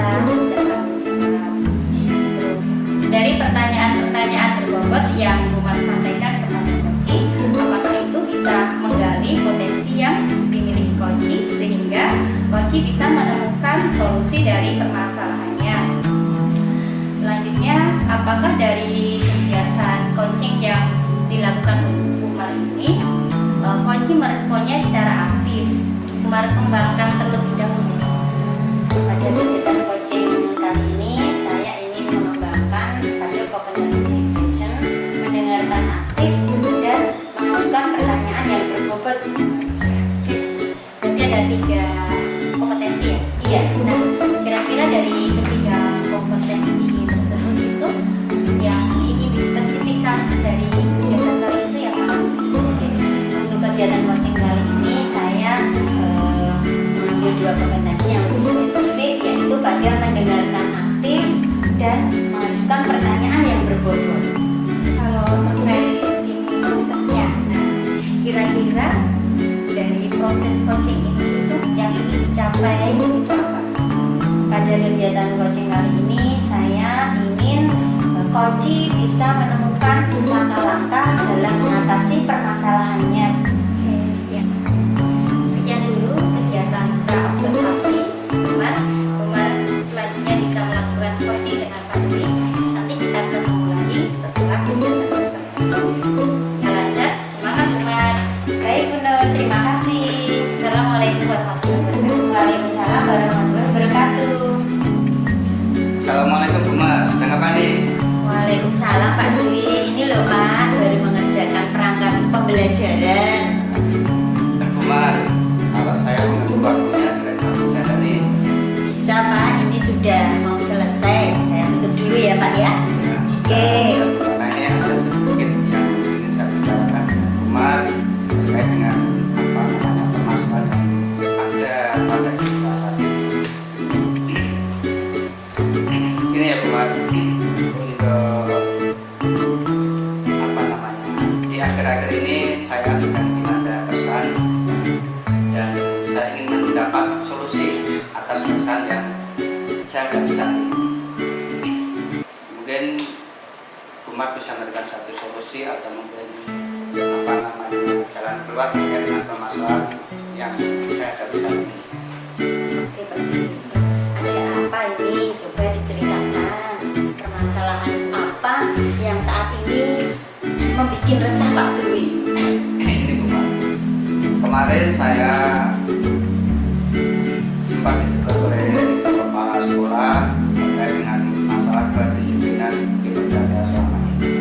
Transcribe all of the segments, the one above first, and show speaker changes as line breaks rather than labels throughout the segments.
tidak terlalu cepat. Dari pertanyaan-pertanyaan berbobot yang Bu Mas sampaikan kepada Koci, apakah itu bisa menggali potensi yang dimiliki Koci sehingga Koci bisa menemukan solusi dari permasalahannya. Selanjutnya, apakah dari kegiatan coaching yang dilakukan Bu Umar ini, Koci meresponnya secara aktif? Bu Umar kembangkan terlebih dahulu.
Pada kegiatan coaching kali ini, saya ingin mengembangkan pada competency education, mendengarkan aktif dan mengajukan pertanyaan yang berbobot.
Berarti ada 3 kompetensi ya?
Iya.
Nah, kira-kira dari ketiga kompetensi tersebut itu yang ingin dispesifikkan dari kegiatan kali itu yang mana?
Oke. Untuk kegiatan coaching kali ini, saya mengambil 2 kompetensi yang lebih spesifik, yaitu pada mendengarkan aktif dan mengajukan pertanyaan yang berbobot.
Kalau terkait ini prosesnya, nah, kira-kira dari proses coaching ini itu yang ingin dicapai itu apa?
Pada kegiatan coaching kali ini, saya ingin coach bisa menemukan langkah-langkah dalam mengatasi permasalahannya.
Oke, ya. Sekian dulu kegiatan pra-observasi. Umar selanjutnya bisa melakukan coaching dengan Fadli. Nanti kita ketemu lagi setelah kegiatan observasi. Lancar, semangat Umar.
Baik, Bu Nur, terima kasih.
Assalamualaikum warahmatullahi wabarakatuh.
Waalaikumsalam warahmatullahi wabarakatuh.
Assalamualaikum Bu Mas, sedang apa nih?
Waalaikumsalam Pak Dwi. Ini loh Pak, baru mengerjakan perangkat pembelajaran.
Bu Mas, kalau saya menunggu waktunya kira-kira bisa tadi.
Bisa Pak, ini sudah mau selesai. Saya tutup dulu ya Pak ya. Oke.
Nah ini ada sedikit yang ingin saya bicarakan dengan Bu Mas terkait dengan apa namanya permasalahan yang ada pada desa saat ini. Ini ya Bu Mas, untuk apa namanya di akhir-akhir ini saya sedang ada kesan dan saya ingin mendapat solusi atas kesan yang saya tidak bisa. Mungkin umat bisa memberikan satu solusi atau mungkin apa namanya jalan keluar terkait dengan permasalahan yang saya tidak bisa.
Oke Pak Dwi. Ada apa ini? Coba diceritakan. Permasalahan apa yang saat ini membuat resah Pak Dwi?
Ini bukan. Kemarin saya sempat ditegur oleh kepala sekolah terkait dengan masalah kedisiplinan di kerja selama ini.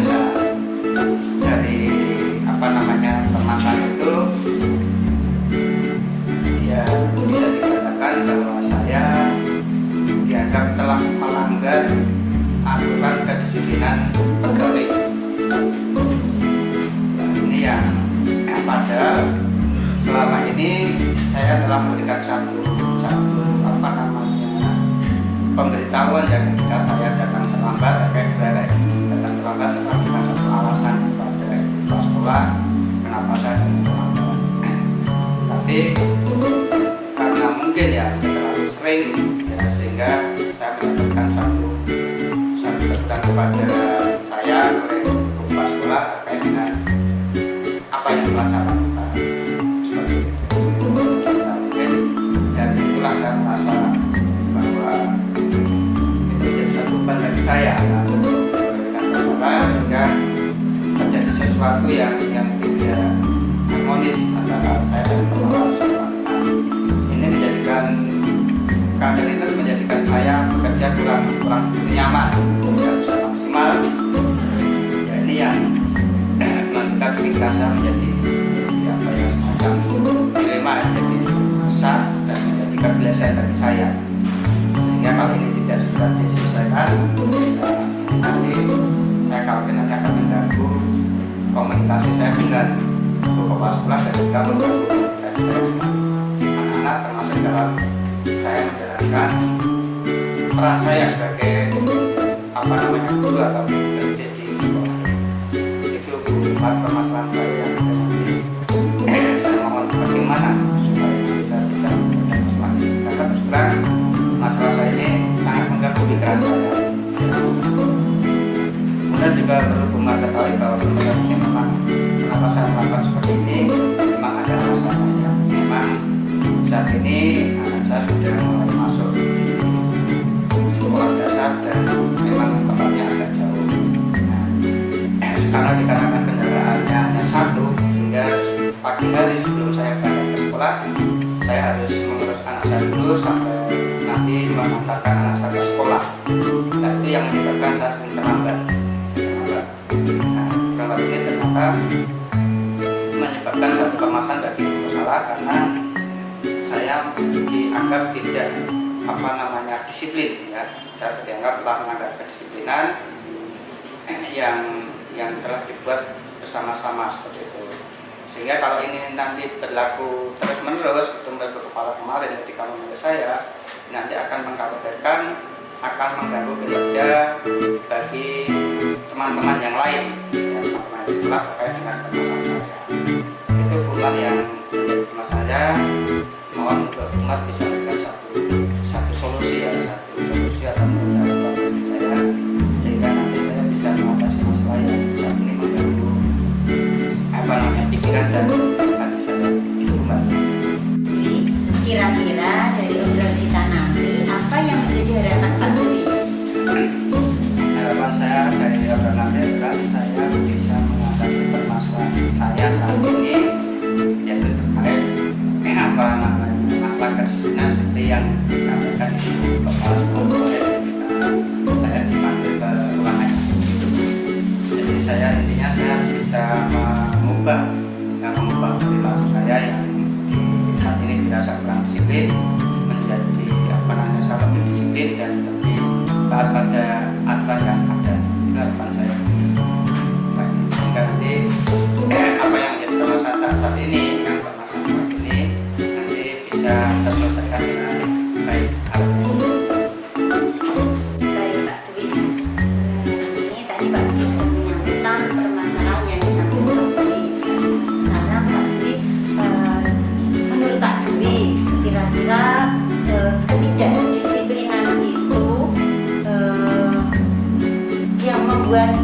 Nah, dari apa namanya permasalahan itu ya bisa dikatakan bahwa saya dianggap telah melanggar aturan kedisiplinan pegawai. Nah, ini yang padahal selama ini saya telah memberikan satu apa namanya pemberitahuan ya ketika saya datang terlambat datang terlambat saya memberikan satu alasan kepada kepala sekolah kenapa saya terlambat. Tapi karena mungkin ya terlalu sering ya sehingga saya mendapatkan satu teguran kepada saya oleh kepala sekolah terkait dengan apa yang telah saya lakukan. Seperti itu. Nah, mungkin dari itulah saya merasa bahwa itu menjadi satu beban bagi saya untuk memberikan masalah sehingga terjadi sesuatu yang tidak harmonis antara saya dan kepala sekolah. Ini menjadikan kadang itu menjadikan saya bekerja kurang nyaman, tidak bisa maksimal. Ya ini yang menentukan pikiran saya menjadi apa ya semacam dilema, jadi susah dan menjadi kebiasaan bagi saya. Sehingga kalau ini tidak segera diselesaikan, nanti saya khawatir nanti akan mengganggu komunikasi saya dengan kepala sekolah dan juga mengganggu komunikasi saya dengan anak-anak termasuk dalam saya menjalankan peran saya sebagai apa namanya guru atau pendidik di sekolah. Itu bukan permasalahan saya yang saya mohon bagaimana supaya bisa menyelesaikan masalah ini. Karena terus terang pikiran saya. Kemudian juga perlu Bumar ketahui bahwa sebenarnya ini memang kenapa saya melakukan seperti ini memang ada alasannya. Memang saat ini anak saya sudah mulai masuk di sekolah dasar dan memang tempatnya agak jauh. Nah, sekarang dikarenakan kendaraannya hanya satu, sehingga pagi hari sebelum saya berangkat ke sekolah, saya harus mengurus anak saya dulu sampai nanti mengantarkan anak saya ke sekolah. Nah, itu yang menyebabkan saya sering terlambat. Nah, terlambat ini ternyata menyebabkan satu permasalahan bagi ibu salah karena saya dianggap tidak disiplin ya. Saya dianggap telah melanggar kedisiplinan yang telah dibuat bersama-sama seperti itu. Sehingga kalau ini nanti berlaku terus-menerus, betul-betul kepala kemarin ketika menurut saya nanti akan mengkhawatirkan, akan mengganggu kinerja bagi teman-teman yang lain, ya, teman-teman di sekolah terkait dengan permasalahan saya. Itu umat yang menjadi umat saya. Mohon untuk umat bisa memberikan satu solusi ya, satu solusi atau cara bagi saya, sehingga nanti saya bisa mengatasi masalah yang saat ini mengganggu pikiran dan hati saya itu umat.
Jadi kira-kira dari obrolan kita nanti apa yang menjadi harapan Pak Dwi?
Harapan saya dari obrolan nanti adalah saya bisa mengatasi permasalahan saya saat ini, yaitu terkait masalah kedisiplinan seperti yang disampaikan Ibu Kepala Sekolah saya dipanggil ke ruangan. Jadi intinya saya bisa mengubah perilaku saya yang saat ini dirasa kurang disiplin menjadi saya lebih disiplin dan lebih taat pada aturan yang ada. Itu harapan saya. Sehingga nanti apa yang menjadi permasalahan saat ini, yang permasalahan ini nanti bisa terselesaikan dengan baik.
Baik Pak Dwi, ini tadi Pak Dwi sudah menyampaikan permasalahan yang disampaikan Pak Dwi. Sekarang Pak Dwi, menurut Pak Dwi, kira-kira ketidakdisiplinan itu yang membuat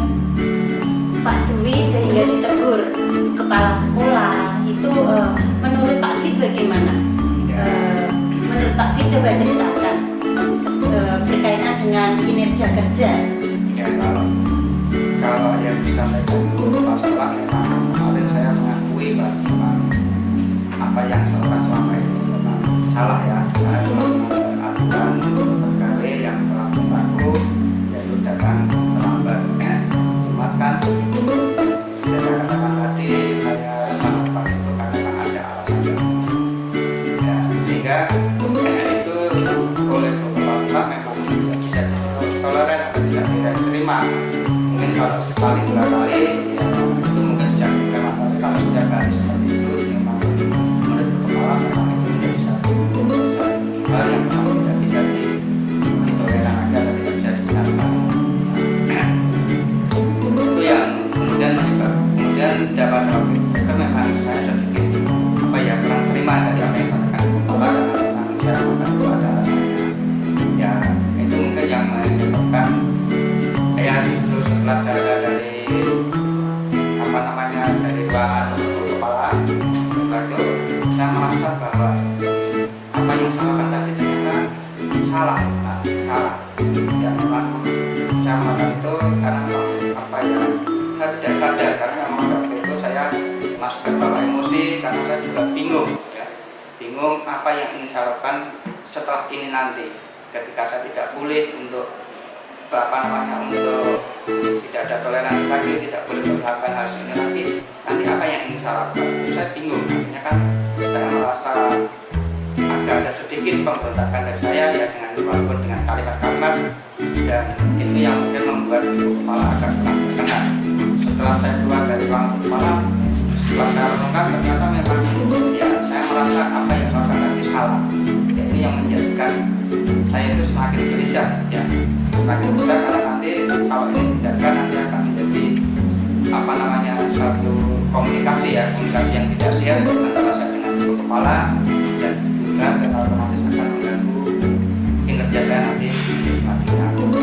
Pak Dwi sehingga ditegur kepala sekolah itu menurut Pak Dwi bagaimana? Menurut Pak Dwi coba ceritakan berkaitan dengan kinerja kerja.
Ya, kalau yang disampaikan Pak Sekolah memang kemarin saya mengakui bahwa apa yang seorang selama ini memang salah ya. Saya melanggar aturan pegawai yang telah berlaku, yaitu datang terlambat. Cuma kan sudah saya katakan tadi, saya melakukan itu karena memang ada alasan. Ya, sehingga itu oleh beberapa memang tidak bisa ditoleran atau tidak diterima. Mungkin kalau sekali dua kali ya itu mungkin sudah memang, tapi kalau sudah kali seperti itu memang menurut kepala memang itu menjadi satu hal yang memang tidak bisa ditoleran aja atau tidak bisa dibenarkan. Itu yang kemudian dapat waktu memang saya sedikit kurang terima dari apa yang dikatakan kepala karena memang saya membantu ada alasannya. Ya itu mungkin yang menyebabkan justru setelah dari ruangan kepala setelah itu saya merasa bahwa apa yang saya lakukan tadi ternyata salah. Ya memang saya melakukan itu karena saya tidak sadar, karena memang waktu itu saya masuk ke bawah emosi karena saya juga bingung apa yang ingin saya lakukan setelah ini nanti, ketika saya tidak boleh untuk untuk tidak ada toleransi lagi, tidak boleh melakukan hal ini nanti apa yang ingin saya lakukan. Itu saya bingung, artinya kan saya merasa agak ada sedikit pemberontakan dari saya ya, dengan walaupun dengan kalimat-kalimat, dan itu yang mungkin membuat ibu kepala agak kurang berkenan. Setelah saya keluar dari ruang kepala, setelah saya renungkan ternyata memang ya saya merasa apa yang saya lakukan tadi salah. Itu yang menjadikan saya itu semakin gelisah ya, semakin gelisah karena nanti kalau ini dibiarkan nanti akan menjadi suatu komunikasi yang tidak sehat antara saya dengan ibu kepala, dan juga otomatis akan mengganggu kinerja saya nanti semakin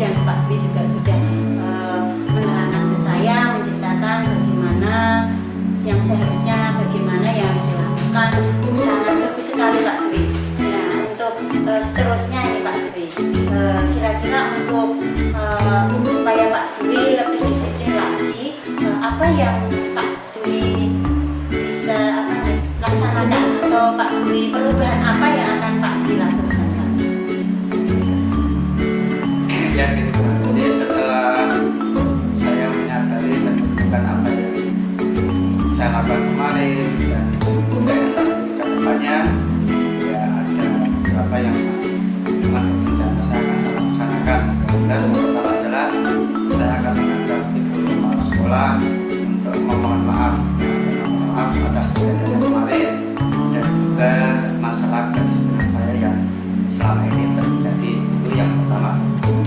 dan Pak Dwi juga sudah menerangkan ke saya, menceritakan bagaimana yang seharusnya, bagaimana yang harus dilakukan. Sangat bagus sekali Pak Dwi. Nah, untuk seterusnya ini Pak Dwi, kira-kira untuk supaya Pak Dwi lebih disiplin lagi, apa yang Pak Dwi bisa laksanakan, atau Pak Dwi perubahan apa yang akan Pak Dwi lakukan Pak?
Ya gitu. Jadi setelah saya menyadari dan menemukan apa yang saya lakukan kemarin dan ke depannya, ya ada beberapa yang memang rencana saya akan laksanakan. Yang pertama adalah saya akan mengantar ibu kepala sekolah untuk memohon maaf atas kejadian yang kemarin dan juga masalah kedisiplinan saya yang selama ini terjadi. Itu yang pertama.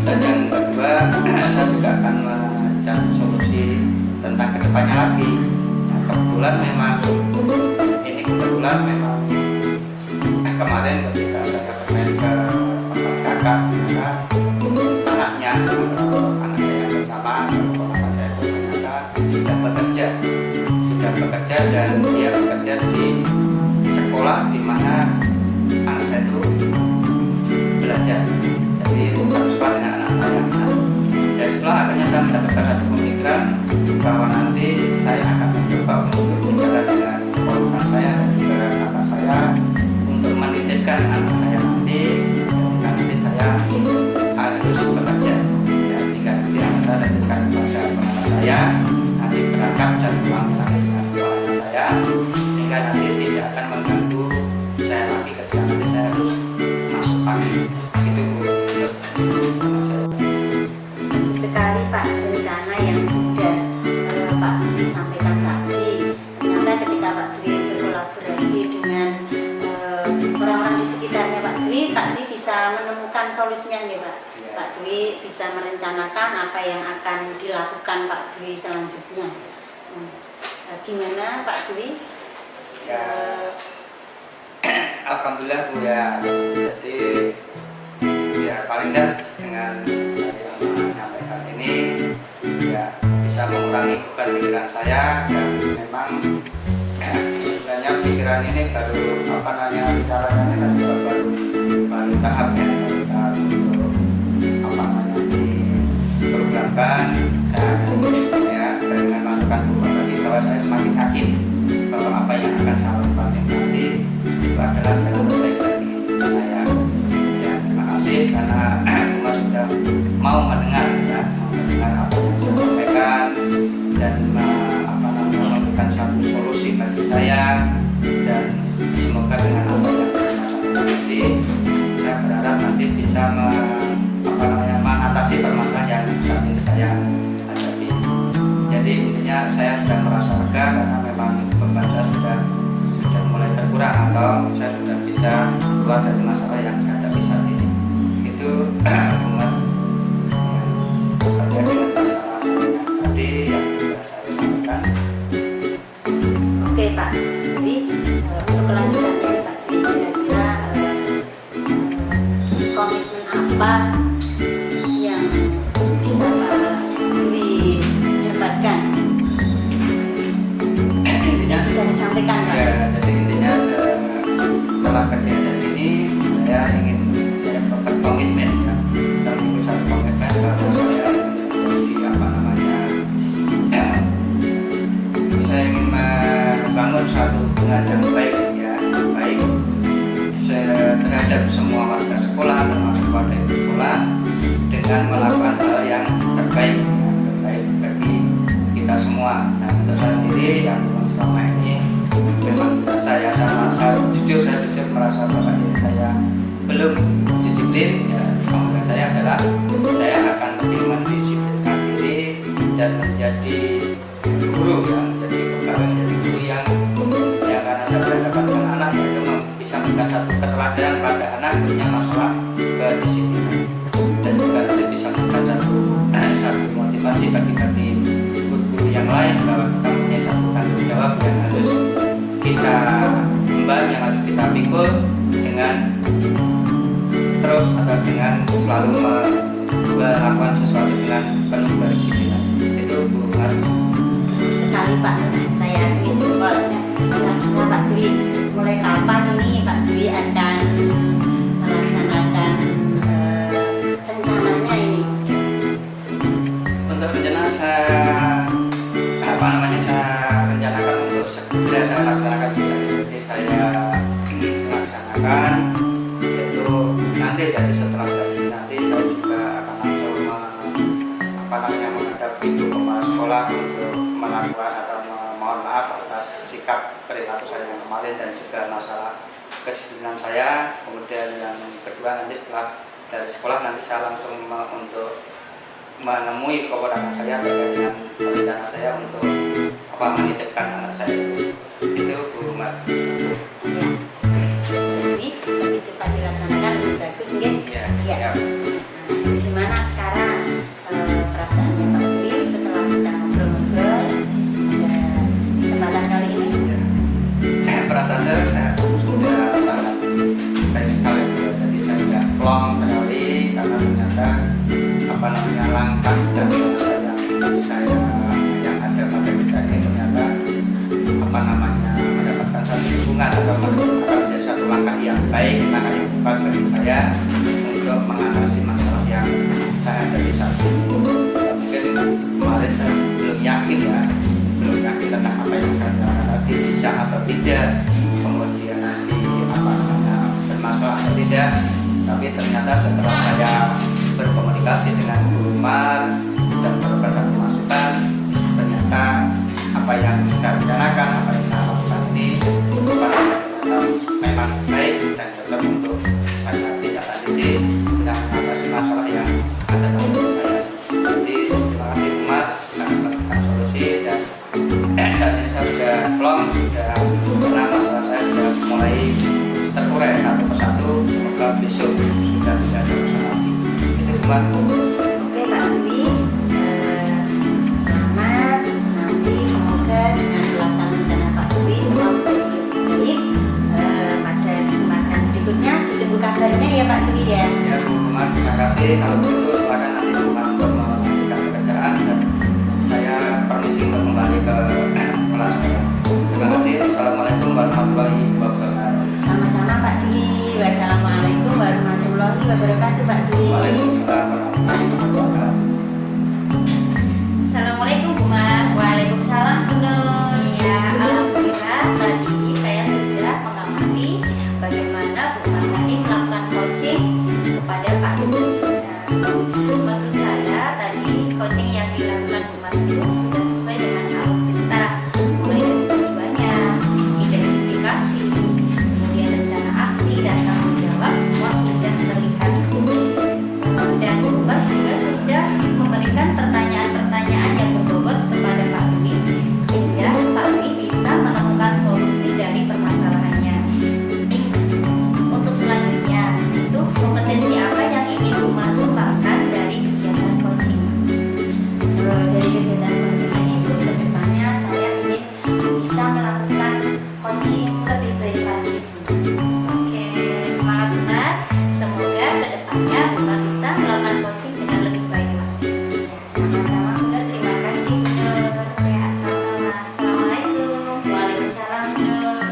Dan yang kedua, saya juga akan mencari solusi tentang kedepannya lagi. Nah, kebetulan memang kemarin ketika saya bermain ke kakak, maka anaknya anak saya yang pertama, keponakan saya itu ternyata sudah bekerja dan dia bekerja di sekolah di mana anak saya itu belajar. Jadi satu sekolah dengan anak saya. Dan setelah akhirnya saya mendapatkan satu pemikiran bahwa nanti saya akan mencoba untuk bicara dengan keponakan saya dan juga kakak saya untuk menitipkan anak saya nanti, ketika nanti saya harus bekerja, ya, sehingga nanti anak saya dititipkan kepada keponakan saya, nanti berangkat dan pulang lagi dengan keponakan saya, sehingga nanti tidak akan mengganggu saya lagi ketika nanti saya harus masuk pagi. Itu
Bagus sekali Pak, rencana yang sudah Pak Dwi sampaikan tadi. Ternyata ketika Pak Dwi berkolaborasi dengan orang-orang di sekitarnya Pak Dwi bisa menemukan solusinya ya Pak. Pak Dwi bisa merencanakan apa yang akan dilakukan Pak Dwi selanjutnya. Gimana Pak Dwi?
Ya, alhamdulillah Bu ya. Jadi ya paling tidak dengan saya menyampaikan ini ya bisa mengurangi beban pikiran saya, dan memang sebenarnya pikiran ini baru bicaranya kan juga baru tahap ya, untuk diprogramkan dan ya dengan masukan beberapa tadi bahwa saya semakin yakin bahwa apa yang akan saya lakukan nanti itu adalah jalan terbaik bagi saya. Dan terima kasih karena Mas sudah mau mendengar apa yang saya sampaikan dan memberikan satu solusi bagi saya, dan semoga dengan apa yang saya sampaikan nanti saya berharap nanti bisa mengatasi permasalahan yang saat ini saya hadapi. Jadi intinya saya sudah merasa lega karena memang beban saya sudah mulai berkurang, atau saya sudah bisa keluar dari masalah yang saya hadapi saat ini. Itu hubungan terkait dengan masalah tadi yang sudah saya sampaikan.
Oke Pak, jadi untuk kelanjutannya Pak Dwi, kira-kira komitmen apa yang bisa Pak Dwi dapatkan?
Intinya
Bisa disampaikan Pak?
ya, jadi intinya setelah kejadian ini saya berkomitmen ya, saya memiliki satu komitmen bahwa saya saya ingin membangun satu hubungan yang baik ya, baik terhadap semua warga sekolah, termasuk warga sekolah, dengan melakukan hal yang terbaik bagi kita semua. Nah, untuk saya sendiri yang selama ini memang saya jujur merasa bahwa diri saya belum disiplin. Ya, komitmen saya adalah saya akan lebih mendisiplinkan diri dan menjadi guru ya, menjadi guru yang ya, karena saya berhadapan dengan anak itu bisa memberikan satu keteladanan pada anak punya masalah kedisiplinan, dan juga bisa memberikan satu motivasi bagi guru-guru yang lain bahwa kita punya satu tanggung jawab yang harus kita emban, yang harus kita pikul dengan terus atau dengan selalu dengan penuh kedisiplinan. Itu Bu Mar.
Sekali Pak, saya Dwi jempol. Kira-kira Pak Dwi, mulai kapan ini Pak Dwi akan melaksanakan rencananya ini?
Untuk rencana saya rencanakan untuk segera saya laksanakan juga. Jadi saya laksanakan yaitu nanti dari setelah dari sini nanti saya juga akan langsung menghadap ibu kepala sekolah untuk melakukan atau mohon maaf atas sikap perilaku saya yang kemarin dan juga masalah kedisiplinan saya. Kemudian yang kedua nanti setelah dari sekolah nanti saya langsung untuk menemui keponakan saya terkait dengan rencana saya untuk menitipkan anak saya. Itu Bu Mar.
Jadi lebih cepat dilaksanakan lebih bagus, nggih?
Ya.
Gimana sekarang perasaannya Pak Dwi setelah kita ngobrol-ngobrol kesempatan kali ini?
Perasaan saya sudah sangat baik sekali. Jadi saya tidak plong sekali karena ternyata langkah dan saya yang ada pada desa ini ternyata mendapatkan satu dukungan atau akan menjadi satu langkah yang baik, langkah yang tepat bagi saya untuk mengatasi masalah yang saya hadapi saat ini. Mungkin kemarin saya belum yakin tentang apa yang saya katakan tadi bisa atau tidak, kemudian nanti bermasalah atau tidak, tapi ternyata setelah saya berkomunikasi dengan Bu Mar dan berbagi masukan, ternyata apa yang saya rencanakan, apa yang saya lakukan ini memang baik dan cocok untuk saya tidak lanjuti dan mengatasi masalah yang ada pada diri saya. Jadi terima kasih Bu Mar telah memberikan solusi dan saat ini saya sudah plong, karena masalah saya sudah mulai terurai satu persatu. Semoga besok sudah tidak ada masalah lagi.
Oke Pak Dwi, selamat. Nanti semoga dengan pelaksanaan rencana Pak Dwi semua menjadi lebih baik pada kesempatan berikutnya. Ditunggu kabarnya ya Pak Dwi ya.
Ya Bu Mar, terima kasih. Kalau begitu silakan nanti Bu Mar untuk melanjutkan pekerjaan dan saya permisi untuk kembali ke kelas. Terima kasih. Assalamualaikum warahmatullahi wabarakatuh.
Sama-sama Pak Dwi. Wassalamualaikum warahmatullahi wabarakatuh Pak Dwi.
Waalaikumsalam warahmatullahi wabarakatuh.
Assalamualaikum Bu Mar.
Waalaikumsalam Bu Nur.
Ya, alhamdulillah tadi saya sudah mengamati bagaimana Bu Mar tadi melakukan coaching kepada Pak Dwi. Menurut saya tadi coaching yang dilakukan Bu Mar itu sudah sesuai dengan alur perintah, mulai dari tujuannya, identifikasi, kemudian rencana aksi dan tanggung jawab semua sudah terlihat. Dan Bu Mar juga sudah memberikan pertanyaan-pertanyaan yang berbobot kepada Pak Dwi sehingga Pak Dwi bisa menemukan solusi dari permasalahannya. Untuk selanjutnya itu kompetensi apa yang ingin Bu Mar kembangkan dari kegiatan coaching?
Dari kegiatan coaching itu kedepannya saya ingin bisa melakukan coaching lebih baik lagi.
Oke, semangat Bu Mar. Semoga kedepannya Bu Mar bisa melakukan coaching dengan lebih baik lagi.
Sama-sama Bu Nur, terima kasih Bu Nur.
Ya, sama-sama. Assalamualaikum.
Waalaikumsalam Bu Nur.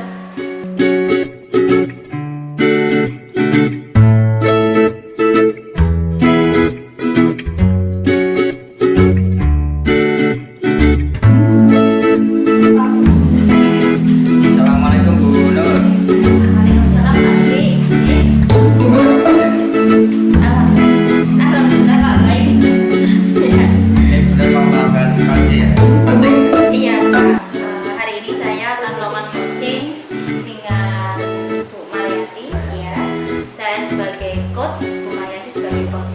Assalamualaikum Bu Nur.
Waalaikumsalam Pak Dwi. Alhamdulillah Pak, baik. Ya.
Ini sudah melakukan kaji ya? Kaji.
Iya Pak, hari ini saya akan melakukan coaching dengan Bu Mariati. Ya, saya sebagai coach, Bu Mariati sebagai coach.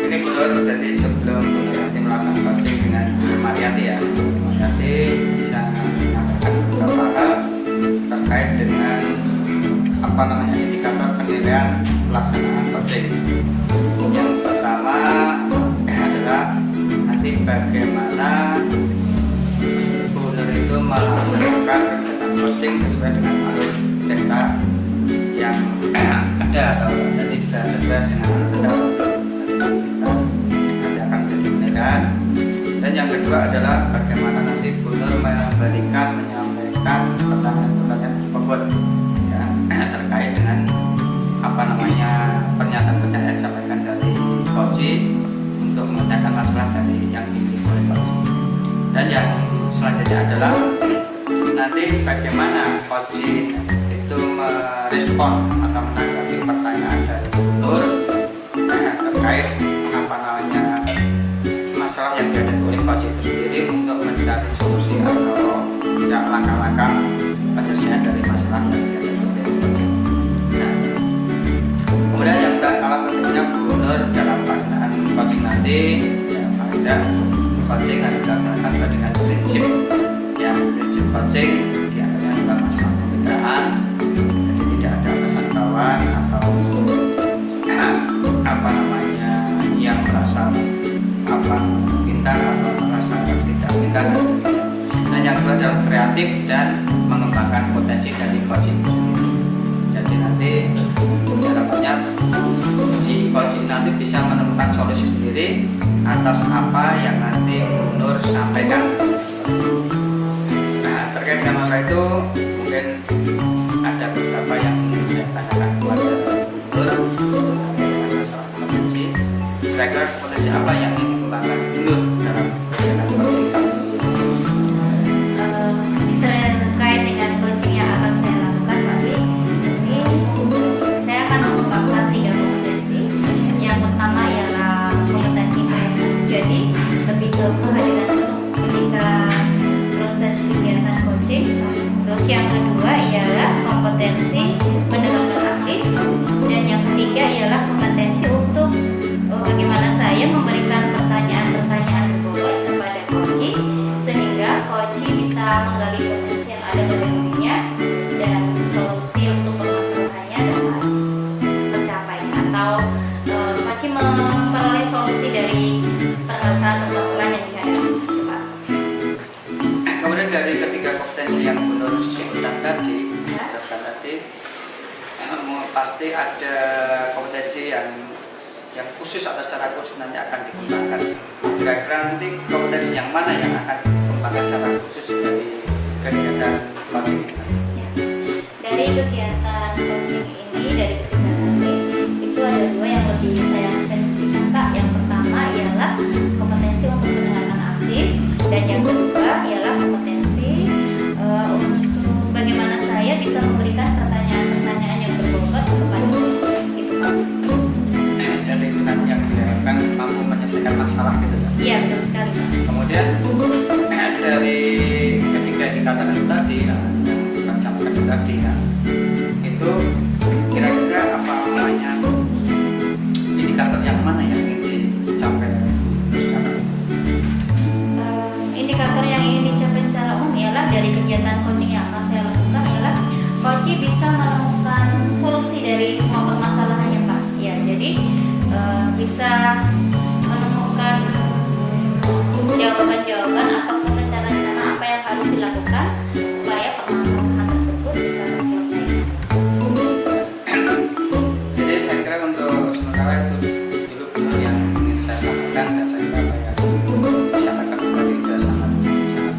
Ini Bu Nur, jadi sebelum Bu Nur nanti melakukan coaching dengan Bu Mariati ya, nanti bisa menyampaikan beberapa hal terkait dengan indikator penilaian pelaksanaan coaching. Yang pertama adalah nanti bagaimana Bu Nur itu melaksanakan kegiatan coaching sesuai dengan alur cerita yang ada atau tadi sudah sesuai dengan alur cerita. dari yang dimiliki oleh coaching. Dan yang selanjutnya adalah nanti bagaimana coaching itu merespon atau menanggapi pertanyaan dari gubernur terkait masalah yang dihadapi oleh coaching itu sendiri untuk mencari solusi atau ya, langkah-langkah penyelesaian dari masalah yang dihadapi oleh coaching. Nah, kemudian yang alat pentingnya gubernur dalam pelaksanaan coaching nanti ya pada coaching harus dilaksanakan dengan prinsip coaching diantaranya adalah masalah perbedaan, jadi tidak ada kesan kawan atau yang merasa pintar atau merasa tidak pintar. Nah, yang kedua adalah kreatif dan mengembangkan potensi dari coaching. Jadi nanti harapannya si coaching nanti bisa menemukan solusi sendiri atas apa yang nanti gubernur sampaikan. Nah, terkait dengan masalah itu mungkin ada beberapa yang ingin saya tanyakan kepada gubernur dengan masalah potensi. Kira-kira potensi apa yang ingin dikembangkan gubernur dalam kegiatan coaching kami?
Terkait dengan coaching yang akan saya lakukan, Pak Wi, ini saya akan mengembangkan 3 kompetensi. Yang pertama ialah kompetensi presence, jadi lebih ke kehadiran penuh ketika proses kegiatan coaching. Terus yang kedua ialah kompetensi mendengarkan aktif, dan yang ketiga ialah kompetensi untuk bagaimana saya memberikan pertanyaan-pertanyaan berbobot kepada coaching sehingga coaching bisa menggali potensi yang ada pada dirinya dan solusi untuk permasalahannya dapat tercapai, atau coaching memperoleh solusi dari permasalahan yang dihadapi.
Kemudian dari ketiga kompetensi yang gubernur sebutkan tadi, jelaskan tadi, pasti ada kompetensi yang khusus atau secara khusus nanti akan dikembangkan. Kira-kira nanti kompetensi yang mana yang akan dikembangkan secara khusus dari kegiatan coaching ini?
Ya. Dari kegiatan coaching ini, dari ketiga tadi, itu ada 2 yang lebih saya spesifikkan, Pak. Yang pertama ialah kompetensi untuk mendengarkan aktif, dan yang kedua ialah kompetensi untuk bagaimana saya bisa memberikan pertanyaan-pertanyaan yang berbobot kepada coaching. Gitu, Pak.
Jadi itu nanti yang diharapkan mampu menyelesaikan masalah gitu ya.
Iya, betul sekali, Pak.
Kemudian dari ketiga indikator itu tadi, yang disampaikan tadi ya, itu kira-kira apa namanya indikator yang mana yang ingin dicapai secara umum?
Indikator yang ingin dicapai secara umum ialah dari kegiatan coaching yang akan saya lakukan ialah coaching bisa menemukan solusi dari semua permasalahannya, Pak. Ya, jadi bisa menemukan jawaban-jawaban ataupun rencana-rencana apa yang harus dilakukan supaya permasalahan tersebut bisa terselesaikan.
Jadi saya kira untuk sementara itu dulu benar yang ingin saya sampaikan, dan saya kira apa yang disampaikan tadi sudah sangat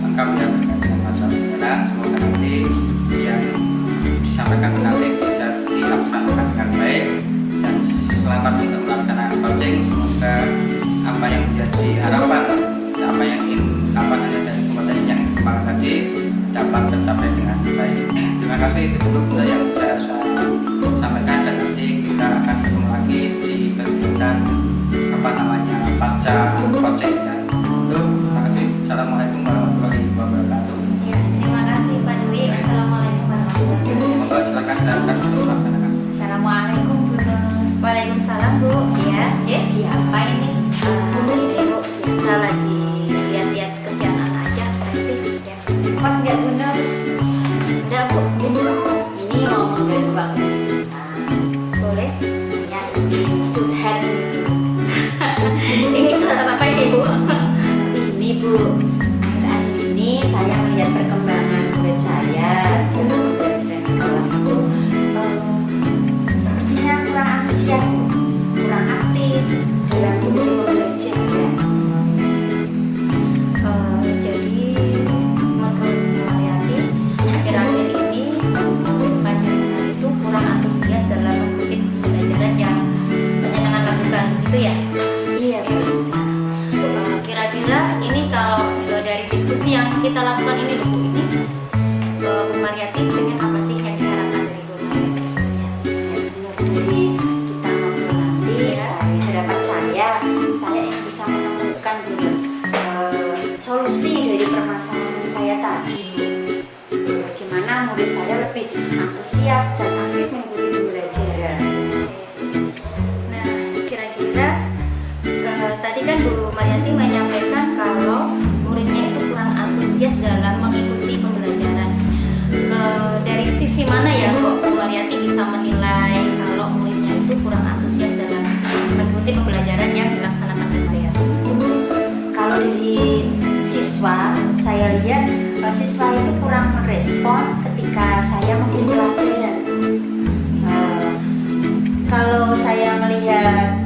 lengkap ya terkait dengan masalah jalan. Semoga nanti yang disampaikan nanti bisa dilaksanakan dengan baik, dan selamat untuk melaksanakan coaching. Semoga apa yang menjadi harapan, apa yang ingin dari kompetensi yang dikembangkan tadi dapat tercapai dengan baik. Terima kasih, itu dulu yang saya sampaikan, dan nanti kita akan ketemu lagi di kegiatan pasca coaching ya. Itu, terima kasih. Assalamualaikum warahmatullahi wabarakatuh.
Ya, terima kasih Pak Dwi. Assalamualaikum warahmatullahi wabarakatuh.
Monggo silakan silakan untuk melaksanakan.
Assalamualaikum Bu. Waalaikumsalam Bu. Ya, jadi apa ini? Ini Bu, biasa lagi lihat-lihat kerjaan anak aja. Sih, ya. Kuat nggak benar? Udah Bu. Ini mau mengganggu waktu sebentar. Boleh? Saya ingin curhat. Ini curhat apa ini Bu? Ini Bu, akhir-akhir ini saya melihat perkembangan murid saya dalam pembelajaran di kelas itu sepertinya kurang antusias Bu, kurang aktif dalam mengikuti pembelajaran. Jadi menurut Bu Mariati, akhir-akhir ini panjenengan itu kurang antusias dalam mengikuti pembelajaran yang panjenengan lakukan di situ ya? Iya Bu.
kita lakukan ini loh Bu, ini Bu Mariati pengen apa sih yang diharapkan dari Bu Mariati?
Dari kita ngobrol nanti, harapan saya yang bisa menemukan solusi dari permasalahan saya tadi. Bagaimana murid saya lebih antusias dan aktif mengikuti pembelajaran.
Nah, kira-kira tadi kan Bu Mariati menyampaikan kalau muridnya itu kurang antusias dalam mengikuti pembelajaran. Dari sisi mana ya kok Bu Mariati bisa menilai kalau muridnya itu kurang antusias dalam mengikuti pembelajaran yang dilaksanakan Bu Mariati?
Kalau dari siswa, saya lihat siswa itu kurang merespon ketika saya memberi pelajaran. Kalau saya melihat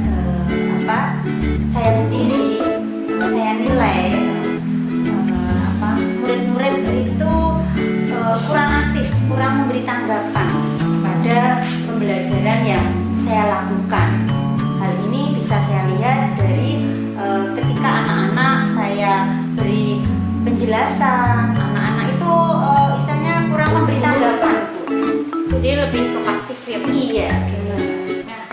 saya sendiri, saya nilai murid-murid itu kurang aktif, kurang memberi tanggapan pada pembelajaran yang saya lakukan. Hal ini bisa saya lihat dari ketika anak-anak saya beri penjelasan, anak-anak itu istilahnya kurang memberi tanggapan Bu.
Jadi lebih ke pasif ya Bu?
Iya.
Nah,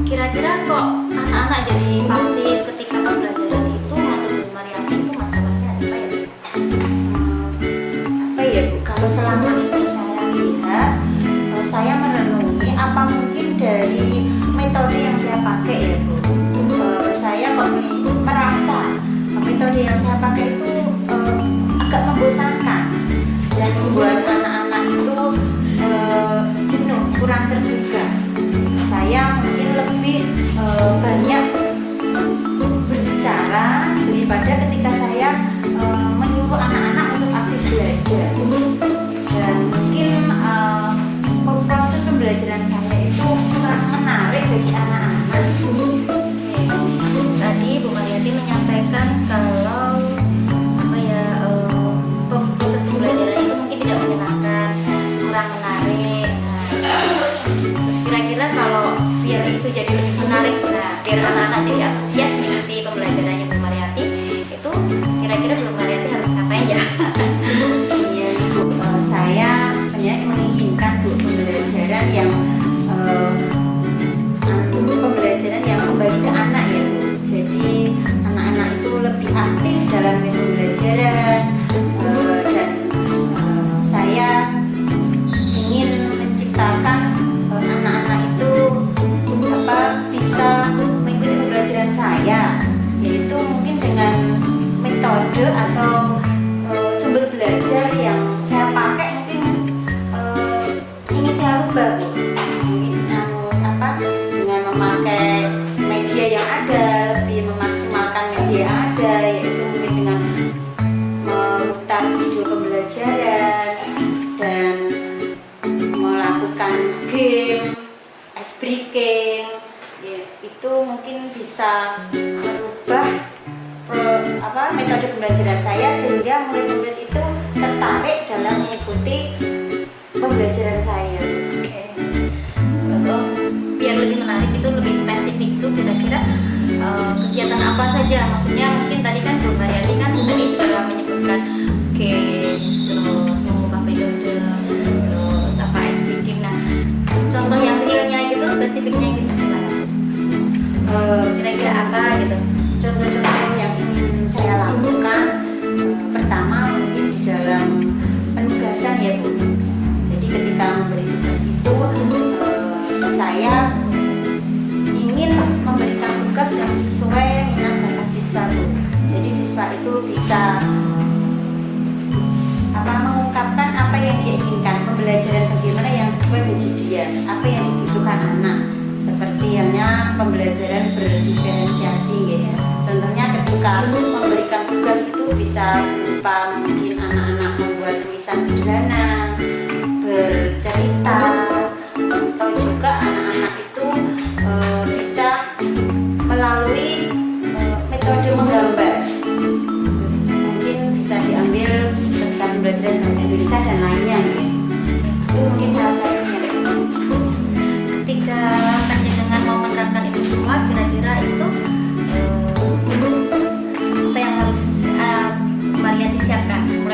kira-kira kok anak-anak jadi pasif ketika pembelajaran itu menurut Bu Mariati itu masalahnya apa ya Bu?
Apa ya Bu? Kalau selama ini saya lihat, saya merenungi apa mungkin dari metode yang saya pakai ya Bu. Saya kok merasa metode yang saya pakai itu agak membosankan dan membuat anak-anak itu jenuh, kurang terbuka. Saya mungkin lebih banyak berbicara daripada ketika saya menyuruh anak-anak untuk aktif belajar. Dan mungkin proses pembelajaran saya itu kurang menarik bagi anak-anak.
Tadi Bu Mariati menyampaikan kalau proses pembelajaran itu mungkin tidak menyenangkan, kurang menarik. Terus kira-kira kalau biar itu jadi lebih menarik, biar anak-anak jadi antusias mengikuti pembelajarannya Bu Mariati, itu kira-kira Bu Mariati harus ngapain ya?
Iya Bu, saya sebenarnya menginginkan Bu pembelajaran yang kembali ke anak ya Bu. Jadi anak-anak itu lebih aktif dalam pembelajaran dan saya ingin menciptakan anak-anak itu bisa mengikuti pembelajaran saya, yaitu mungkin dengan metode atau sumber belajar yang saya pakai mungkin ingin saya rubah Bu. Mungkin dengan memakai media yang ada, lebih memaksimalkan media yang ada, yaitu mungkin dengan memutar video pembelajaran dan melakukan game, ice breaking, ya, itu mungkin bisa merubah metode pembelajaran saya sehingga murid-murid itu tertarik dalam mengikuti pembelajaran saya.
Biar lebih menarik itu lebih spesifik itu kira-kira kegiatan apa saja? Maksudnya mungkin tadi kan Bu Mariati kan tadi sudah menyebutkan games, terus mengubah metode, terus ice breaking. Nah, contoh yang realnya gitu, spesifiknya gitu gimana? Kira-kira apa gitu?
Contoh-contoh yang ingin saya lakukan, pertama mungkin di dalam penugasan ya Bu. Jadi ketika memberi tugas itu saya ingin memberikan tugas yang sesuai minat bakat siswa Bu. Jadi siswa itu bisa mengungkapkan apa yang dia inginkan, pembelajaran bagaimana yang sesuai bagi dia, apa yang dibutuhkan anak. Seperti halnya pembelajaran berdiferensiasi ya. Contohnya ketika memberikan tugas itu bisa berupa mungkin anak-anak membuat tulisan sederhana, bercerita, atau juga anak-anak itu bisa melalui metode menggambar. Mungkin bisa diambil tentang pembelajaran bahasa Indonesia dan lainnya. Itu mungkin salah satunya.
Ketika panjenengan mau menerapkan itu semua, kira-kira itu apa yang harus Mariati siapkan mulai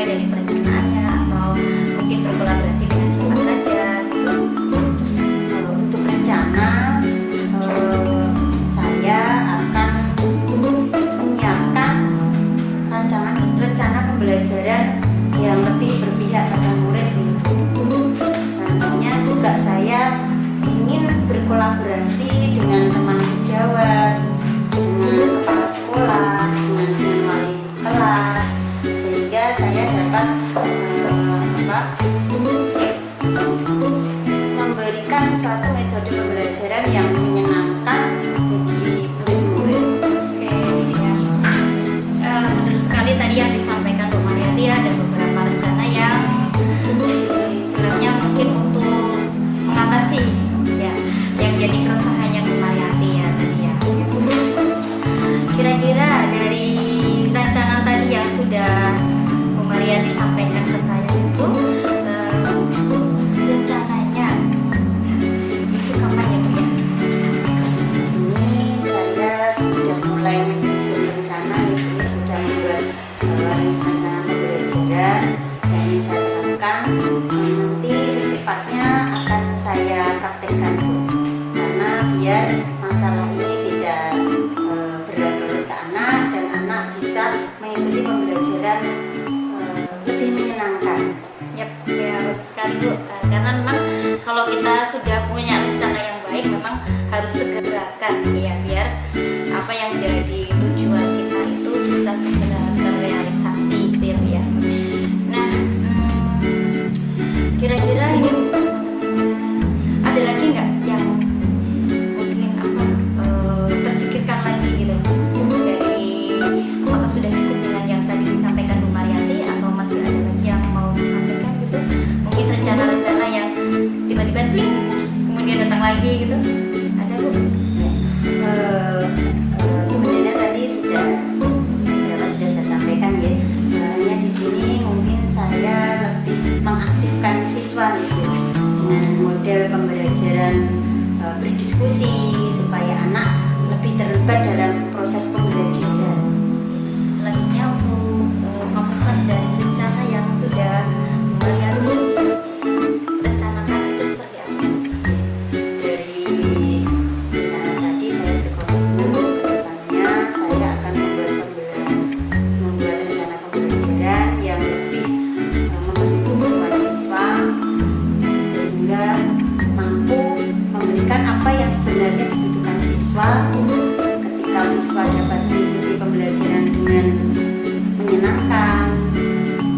apa yang jadi tujuan kita itu bisa segera terrealisasi gitu ya Bu ya. Nah, kira-kira ini ada lagi nggak yang mungkin terpikirkan lagi gitu dari apakah sudah cukup dengan yang tadi disampaikan Bu Mariyati atau masih ada lagi yang mau disampaikan gitu? Mungkin rencana-rencana yang tiba-tiba cling kemudian datang lagi gitu, ada Bu?
Sebenarnya tadi sudah saya sampaikan ya. Hanya di sini mungkin saya lebih mengaktifkan siswa gitu dengan model pembelajaran berdiskusi supaya anak lebih terlibat dalam proses pembelajaran.
Selanjutnya untuk komentar dari rencana yang sudah Bu Mariyati rencanakan itu seperti apa?
Dari rencana tadi saya berkomitmen ke depannya saya akan membuat rencana pembelajaran yang lebih membentuk siswa sehingga mampu memberikan apa yang sebenarnya dibutuhkan siswa. Ketika siswa dapat mengikuti pembelajaran dengan menyenangkan,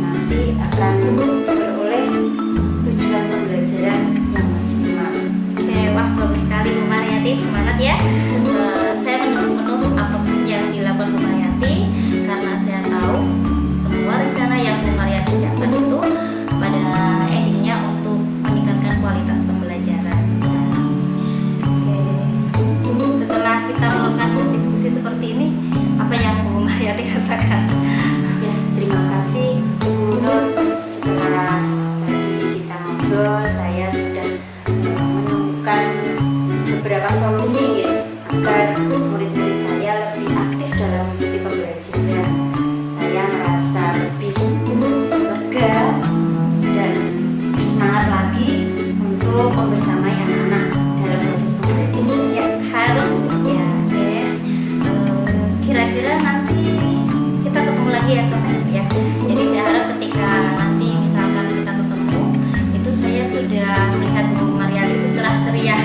nanti akan beroleh tujuan pembelajaran yang maksimal.
Oke, wah bagus sekali Bu Mariyati, semangat ya. Saya mendukung penuh apapun yang dilakukan Bu Mariyati karena saya tahu semua rencana yang Bu Mariyati siapkan itu pada endingnya untuk meningkatkan kualitas pembelajaran. Oke, setelah kita melakukan diskusi seperti ini, apa yang Bu Mariyati rasakan?
Ya, terima kasih Bu Nur. Setelah tadi kita ngobrol, saya sudah menemukan beberapa solusi ya, agar murid-murid saya lebih aktif dalam mengikuti pembelajaran. Saya merasa lebih lega dan bersemangat lagi untuk membersamai anak-anak dalam proses pembelajaran.
Ya harus ya. Oke. Kira-kira nanti kita ketemu lagi ya teman-teman ya. Jadi saya harap ketika nanti misalkan kita ketemu itu saya sudah melihat Bu Mariyati itu cerah ceria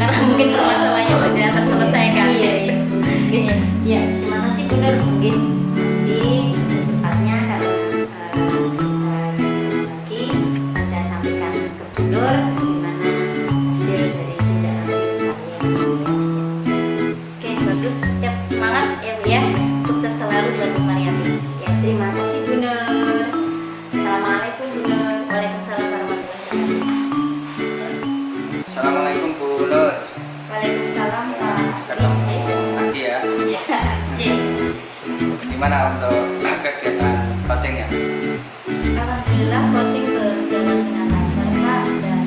karena mungkin permasalahannya sudah terselesaikan.
Iya. Ya, terima kasih Bu Nur. Mungkin nanti secepatnya kalau kita ketemu lagi akan saya sampaikan ke Bu Nur bagaimana hasil dari tindak lanjut saya.
Oke, bagus. Siap, semangat ya Bu ya. Sukses selalu buat Bu Mariyati.
Ya, terima kasih Bu Nur. Assalamualaikum Bu Nur.
Waalaikumsalam warahmatullahi wabarakatuh.
Assalamualaikum Bu Nur.
Waalaikumsalam Pak.
Ketemu lagi ya.
Cik.
Gimana untuk kegiatan coachingnya?
Alhamdulillah coaching berjalan dengan lancar Pak, dan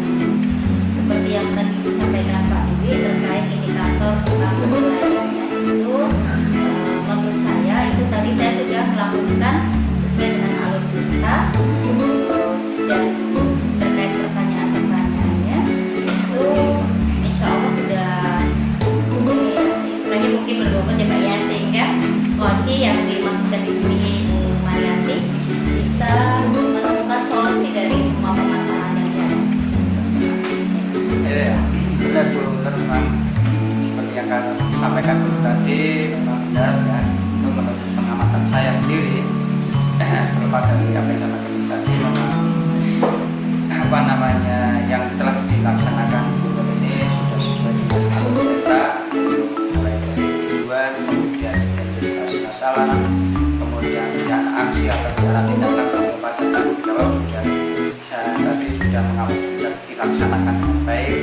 seperti yang tadi disampaikan Pak Dwi terkait indikator tentang penilaiannya itu menurut saya itu tadi saya sudah melakukan sesuai dengan alur kita, terus dan terkait pertanyaan-pertanyaannya itu insya Allah sudah istilahnya mungkin berbobot ya Pak ya, sehingga coaching yang dimasukkan di sini Bu Mariyati bisa menemukan solusi dari semua permasalahan yang ada.
Iya, benar Bu Nur, memang seperti yang kalian sampaikan dulu tadi, memang benar ya. Itu menurut pengamatan saya sendiri, terlepas dari apa yang sampaikan tadi, memang apa namanya yang telah dilaksanakan Bu Nur ini sudah sesuai dengan alur kita, mulai dari tujuan, kemudian identifikasi masalah, kemudian rencana aksi atau rencana tindakan sampai pada tanggung jawab sudah mengawal, sudah dilaksanakan dengan baik,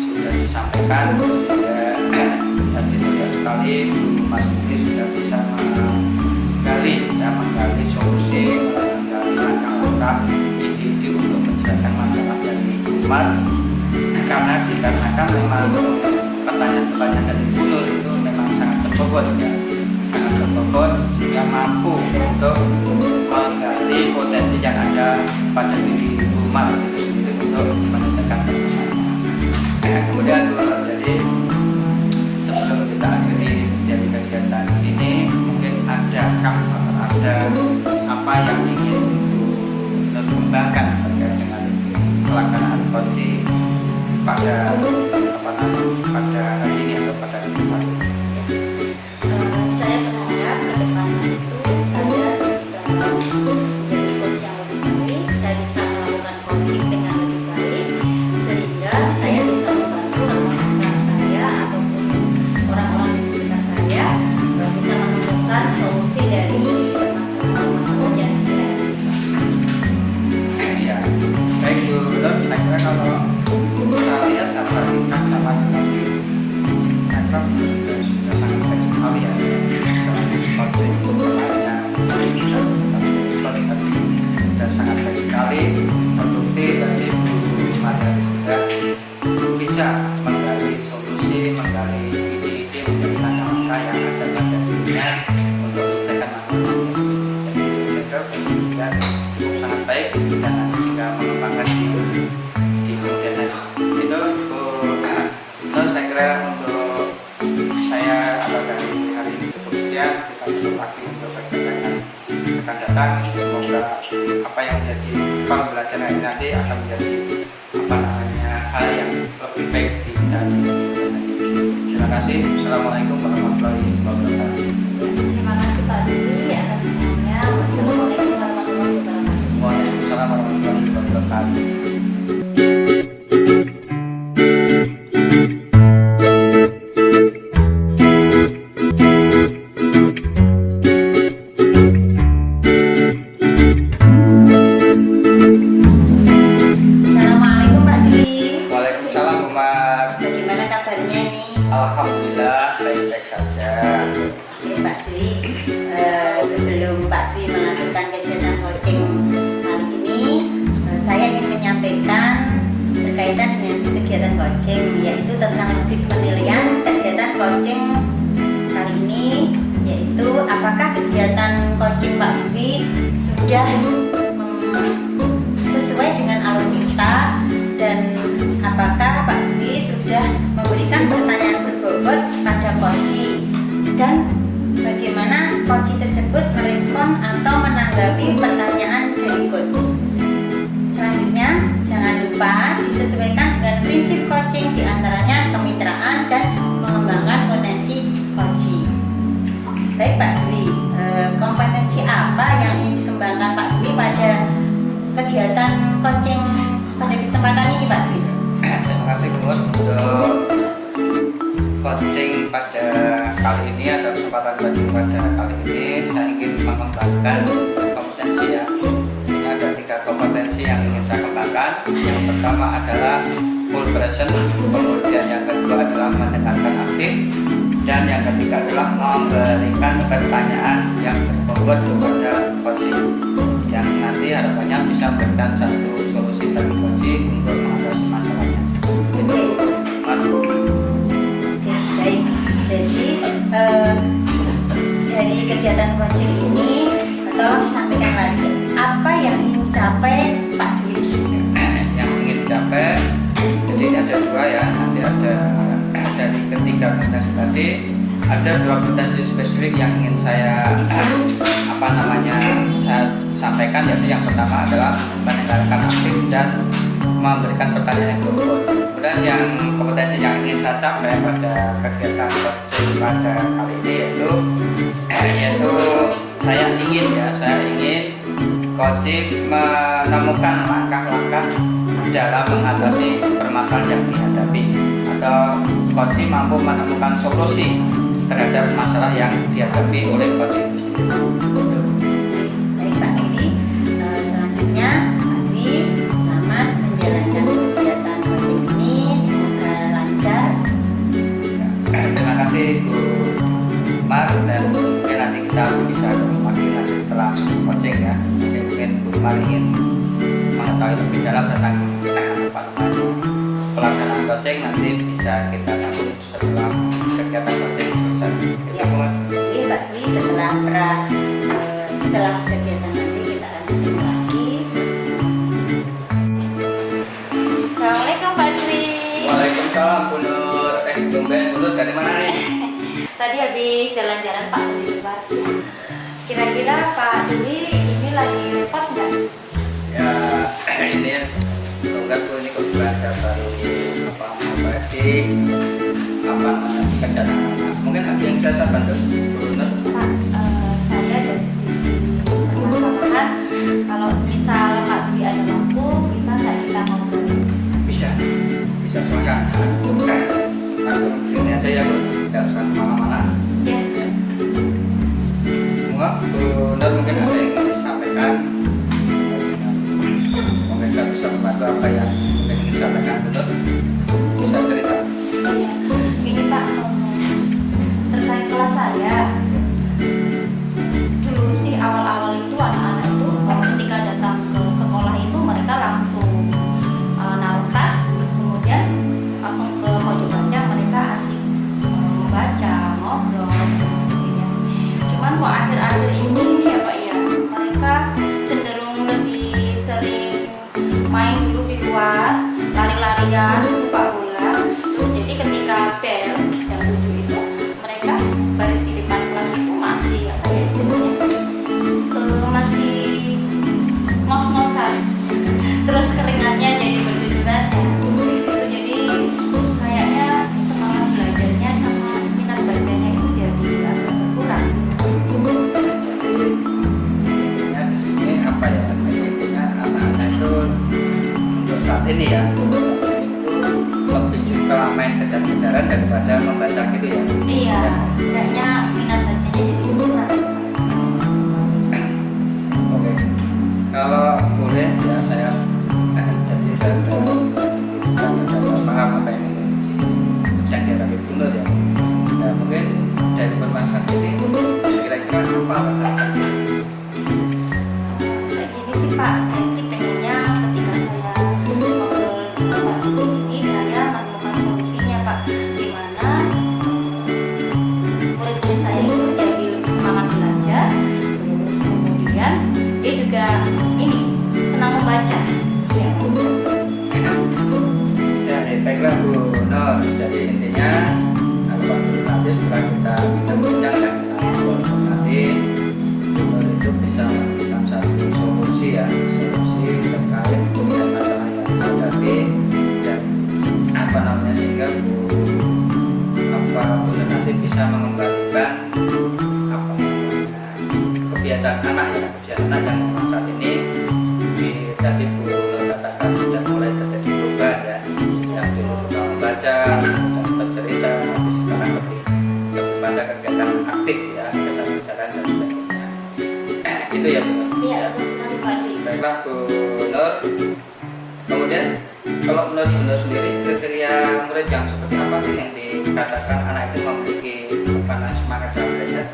sudah disampaikan, sehingga tadi terlihat sekali Mas Budi sudah bisa menggali solusi, menggali langkah-langkah ide-ide untuk menyelesaikan masalah dari umat, karena dikarenakan memang pertanyaan-pertanyaan dari Bu Nur itu memang sangat berbobot ya, sangat berbobot sehingga mampu untuk menggali potensi yang ada pada diri umat itu sendiri untuk menyelesaikan permasalahan. Kemudian Bu Nur, jadi sebelum kita akhiri dari kegiatan ini, mungkin adakah atau ada apa yang ingin Bu Nur kembangkan terkait dengan pelaksanaan coaching pada hari ini atau pada kesempatan ini? selanjutnya kita ketemu lagi untuk pertanyaan akan datang. Semoga apa yang menjadi pembelajaran ini nanti akan menjadi hal yang lebih baik dari terima kasih. Assalamualaikum warahmatullahi wabarakatuh.
Terima kasih Pak Dwi atas semuanya. Wassalamualaikum warahmatullahi wabarakatuh.
Waalaikumsalam warahmatullahi wabarakatuh.
Assalamualaikum Pak Dwi.
Waalaikumsalam Umar.
Bagaimana kabarnya ini?
Alhamdulillah baik-baik saja.
Oke Pak Dwi, sebelum Pak Dwi melanjutkan kegiatan coaching kali ini, saya ingin menyampaikan berkaitan dengan kegiatan coaching, yaitu tentang metode penilaian kegiatan coaching kali ini, yaitu apakah kegiatan coaching Pak Dwi sudah sesuai dengan alur kita, dan apakah Pak Dwi sudah memberikan pertanyaan berbobot pada coach, dan bagaimana coach tersebut merespon atau menanggapi pertanyaan dari coach. Selanjutnya, jangan lupa disesuaikan dengan prinsip coaching, diantaranya kemitraan dan mengembangkan potensi coaching. Baik Pak Dwi, kompetensi apa yang ingin dikembangkan Pak Dwi pada kegiatan coaching pada kesempatan ini Pak Dwi?
Terima kasih Gus untuk coaching pada kali ini atau kesempatan coaching pada kali ini. Saya ingin mengembangkan kompetensi ya. Ini ada 3 kompetensi yang ingin saya kembangkan. Yang pertama adalah full present, kemudian yang kedua adalah mendengarkan aktif, dan yang ketiga adalah memberikan pertanyaan yang berbobot kepada coaching, yang nanti harapannya bisa memberikan satu solusi bagi coaching untuk mengatasi masalahnya. Itu
Baik, jadi dari kegiatan coaching ini tolong disampaikan lagi apa yang ingin dicapai Pak Dwi.
yang ingin dicapai, jadi ini ada 2 ya, nanti ada dari ketiga kompetensi tadi ada 2 kompetensi spesifik yang ingin saya saya sampaikan, yaitu yang pertama adalah mendengarkan aktif dan memberikan pertanyaan yang berbobot. Kemudian yang kompetensi yang ingin saya capai pada kegiatan coaching pada kali ini yaitu saya ingin coaching menemukan langkah-langkah dalam mengatasi permasalahan yang dihadapi, atau coaching mampu menemukan solusi terhadap masalah yang dihadapi oleh coaching itu sendiri.
Baik Pak Dwi, selanjutnya Pak Dwi selamat menjalankan kegiatan coaching ini, semoga lancar.
Terima kasih Bu Mar, dan mungkin nanti kita bisa ketemu lagi nanti setelah coaching ya. Mungkin Bu Mar ingin mengetahui lebih dalam tentang pelaksanaan coaching, nanti bisa kita sambung setelah kegiatan coaching selesai.
Ya, oke Pak Dwi, setelah kegiatan nanti kita akan ketemu lagi.
Assalamualaikum Pak Dwi.
Waalaikumsalam Bu Nur. Tumben Bu Nur dari mana nih?
Tadi habis jalan-jalan Pak Dwi. Kira-kira Pak Dwi ini lagi repot nggak?
Ya ini enggak Bu, ini kebetulan saya baru koreksi kerjaan anak. Mungkin ada yang bisa saya bantu Bu Nur?
Pak, saya ada sedikit permasalahan. Kalau misal Pak Dwi ada waktu, bisa nggak kita ngobrol?
Bisa silakan. Langsung sini aja ya Bu, nggak usah kemana-mana.
Ya.
Enggak, Bu Nur mungkin ada yang ingin disampaikan. Mungkin saya bisa membantu apa yang mungkin ingin disampaikan Bu Nur. Bisa cerita.
Ini Pak, terkait kelas saya. Dulu sih awal-awal itu anak-anak itu ketika datang ke sekolah itu mereka langsung naruh tas, terus kemudian langsung ke pojok baca, mereka asik membaca, ngobrol, sebagainya. Cuman kok akhir-akhir ini ya Pak ya, mereka cenderung lebih sering main dulu di luar, lari-larian, sepak bola. Terus jadi ketika bel jam 7 itu mereka baris di depan kelas itu masuk
Kira-kira apa harapannya?
Saya ini sih Pak, saya sih pengennya ketika saya ngobrol dengan Pak Guru ini, saya menemukan solusinya Pak, dimana murid-murid saya itu jadi lebih semangat belajar, terus kemudian dia juga ini senang membaca. Ya.
Ya, baiklah Bu Nur. Jadi intinya harapan Bu nanti setelah kita bincang dan kita ngobrol nanti, Bu Nur itu bisa memberikan satu solusi ya, solusi terkait dengan masalah yang dihadapi dan sehingga Bu Nur nanti bisa mengembalikan kebiasaan anak ya, kebiasaan anak yang memang saat ini tadi Bu Nur katakan sudah mulai terjadi perubahan ya, yang dulu suka membaca dan bercerita, tapi sekarang lebih pada kegiatan aktif ya, kegiatan berjalan dan sebagainya. Itu ya Bu Nur.
Iya, betul sekali Pak Dwi.
Baiklah Bu Nur. Kemudian kalau menurut Bu Nur sendiri, kriteria murid yang seperti apa sih yang dikatakan anak itu memiliki semangat dalam belajar?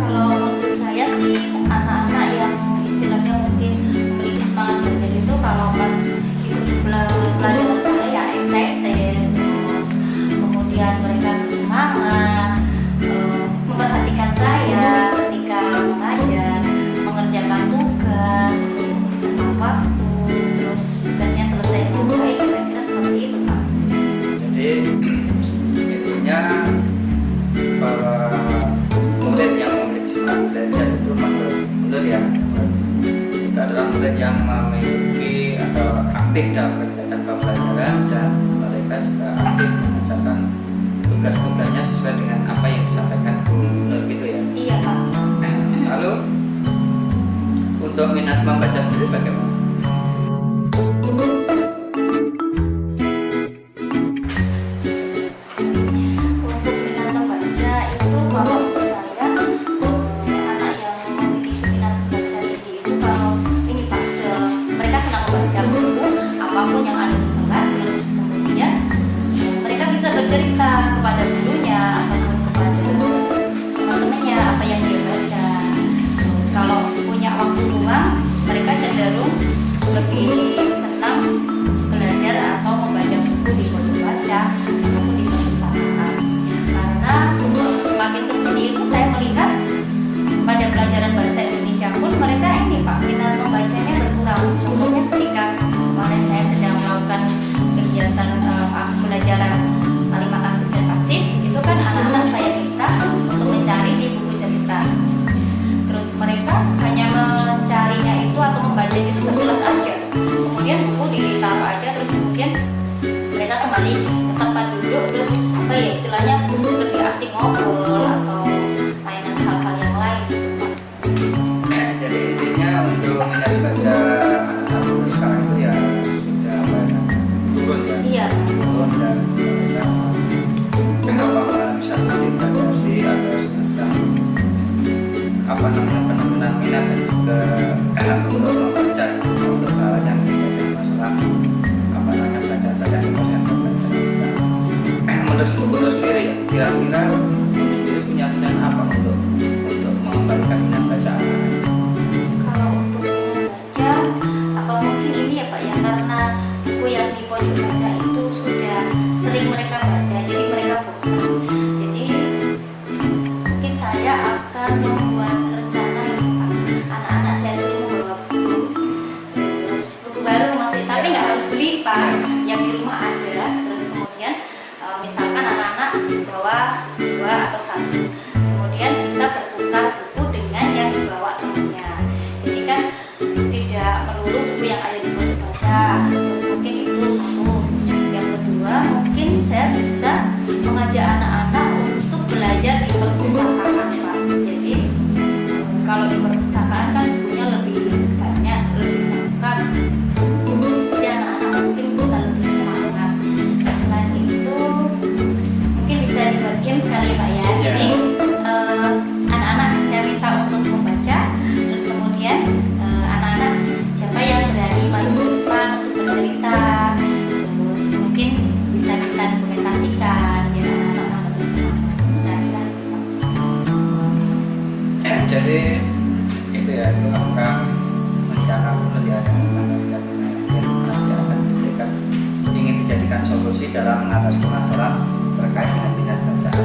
Kalau menurut saya sih anak-anak yang istilahnya mungkin memiliki semangat belajar itu kalau pas ikut pelajaran saya ya excited, terus kemudian mereka semangat, memperhatikan saya ketika mengajar, mengerjakan tugas tepat waktu, terus tugasnya selesai dengan baik, kira-kira seperti itu Pak.
Jadi intinya murid yang memiliki semangat belajar itu menurut ya, itu adalah murid yang memiliki atau aktif dalam kegiatan pembelajaran dan mereka juga aktif mengerjakan tugas-tugasnya sesuai dengan apa yang disampaikan Bu Nur gitu ya.
Iya Pak.
Lalu untuk minat membaca sendiri bagaimana?
Untuk minat membaca itu kalau menurut saya anak yang memiliki minat membaca tinggi itu kalau ini Pak, mereka senang membaca buku apapun yang ada di kelas, terus kemudian mereka bisa bercerita kepada gurunya ataupun kepada teman-temannya apa yang dia baca. Kalau punya waktu luang, mereka cenderung lebih senang belajar atau membaca buku di buku baca ataupun di perpustakaan. Karena semakin kesini itu saya melihat pada pelajaran bahasa Indonesia pun mereka ini Pak, minat membacanya berkurang. Contohnya ketika kemarin saya sedang melakukan kegiatan pembelajaran kalimat aktif dan pasif, itu kan anak-anak saya minta untuk mencari di buku cerita. Terus mereka hanya mencarinya itu atau membaca itu sekilas aja, kemudian buku ditaruh aja, terus kemudian mereka kembali ke tempat duduk, terus apa ya istilahnya lebih asik ngobrol atau mainan hal-hal yang lain gitu Pak.
Jadi intinya untuk minat baca anak-anak murid sekarang itu ya sudah turun ya.
Iya.
Turun dan apa bisa dibatasi atau semacam penurunan minat dan juga untuk membaca untuk hal yang terkait masalah bacaan dan membaca. Menurut sendiri ya, kira-kira sendiri punya plan apa untuk mengembalikan minat baca anak?
Kalau untuk minat baca, apa mungkin ini ya Pak ya, karena buku yang di pojok baca itu sudah sering mereka baca, jadi mereka bosan. Jadi mungkin saya akan membuat rencana ini Pak. Anak-anak saya
Jadi itu ya, itu langkah rencana Gubernur ya yang nanti akan ingin dijadikan solusi dalam mengatasi masalah terkait dengan minat bacaan.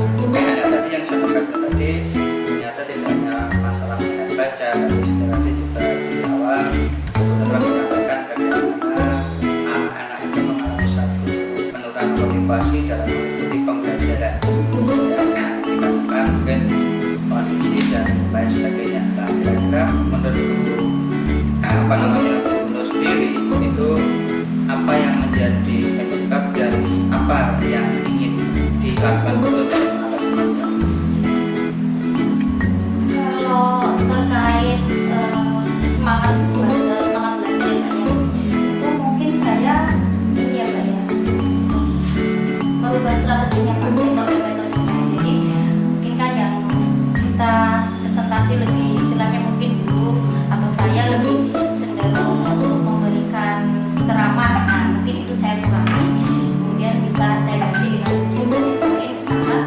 Tadi yang saya sampaikan tadi ternyata tidak hanya masalah minat baca, tapi tadi juga di awal Gubernur menyampaikan bagaimana anak-anak itu mengalami satu penurunan motivasi dalam mengikuti pembelajaran dikarenakan mungkin kondisi dan lain sebagainya. Nah, kira-kira menurut Gubernur sendiri itu apa yang menjadi penyebab dan apa yang ingin dilakukan untuk mengatasi masalah?
Kalau terkait semangat belajar itu mungkin saya ini ya Pak ya, merubah strateginya Pak, metodenya. Jadi mungkin kan yang kita presentasi lebih istilahnya mungkin dulu atau saya lebih cenderung untuk memberikan ceramah, nah mungkin itu saya kurangi, kemudian bisa saya ganti dengan video lain, misalkan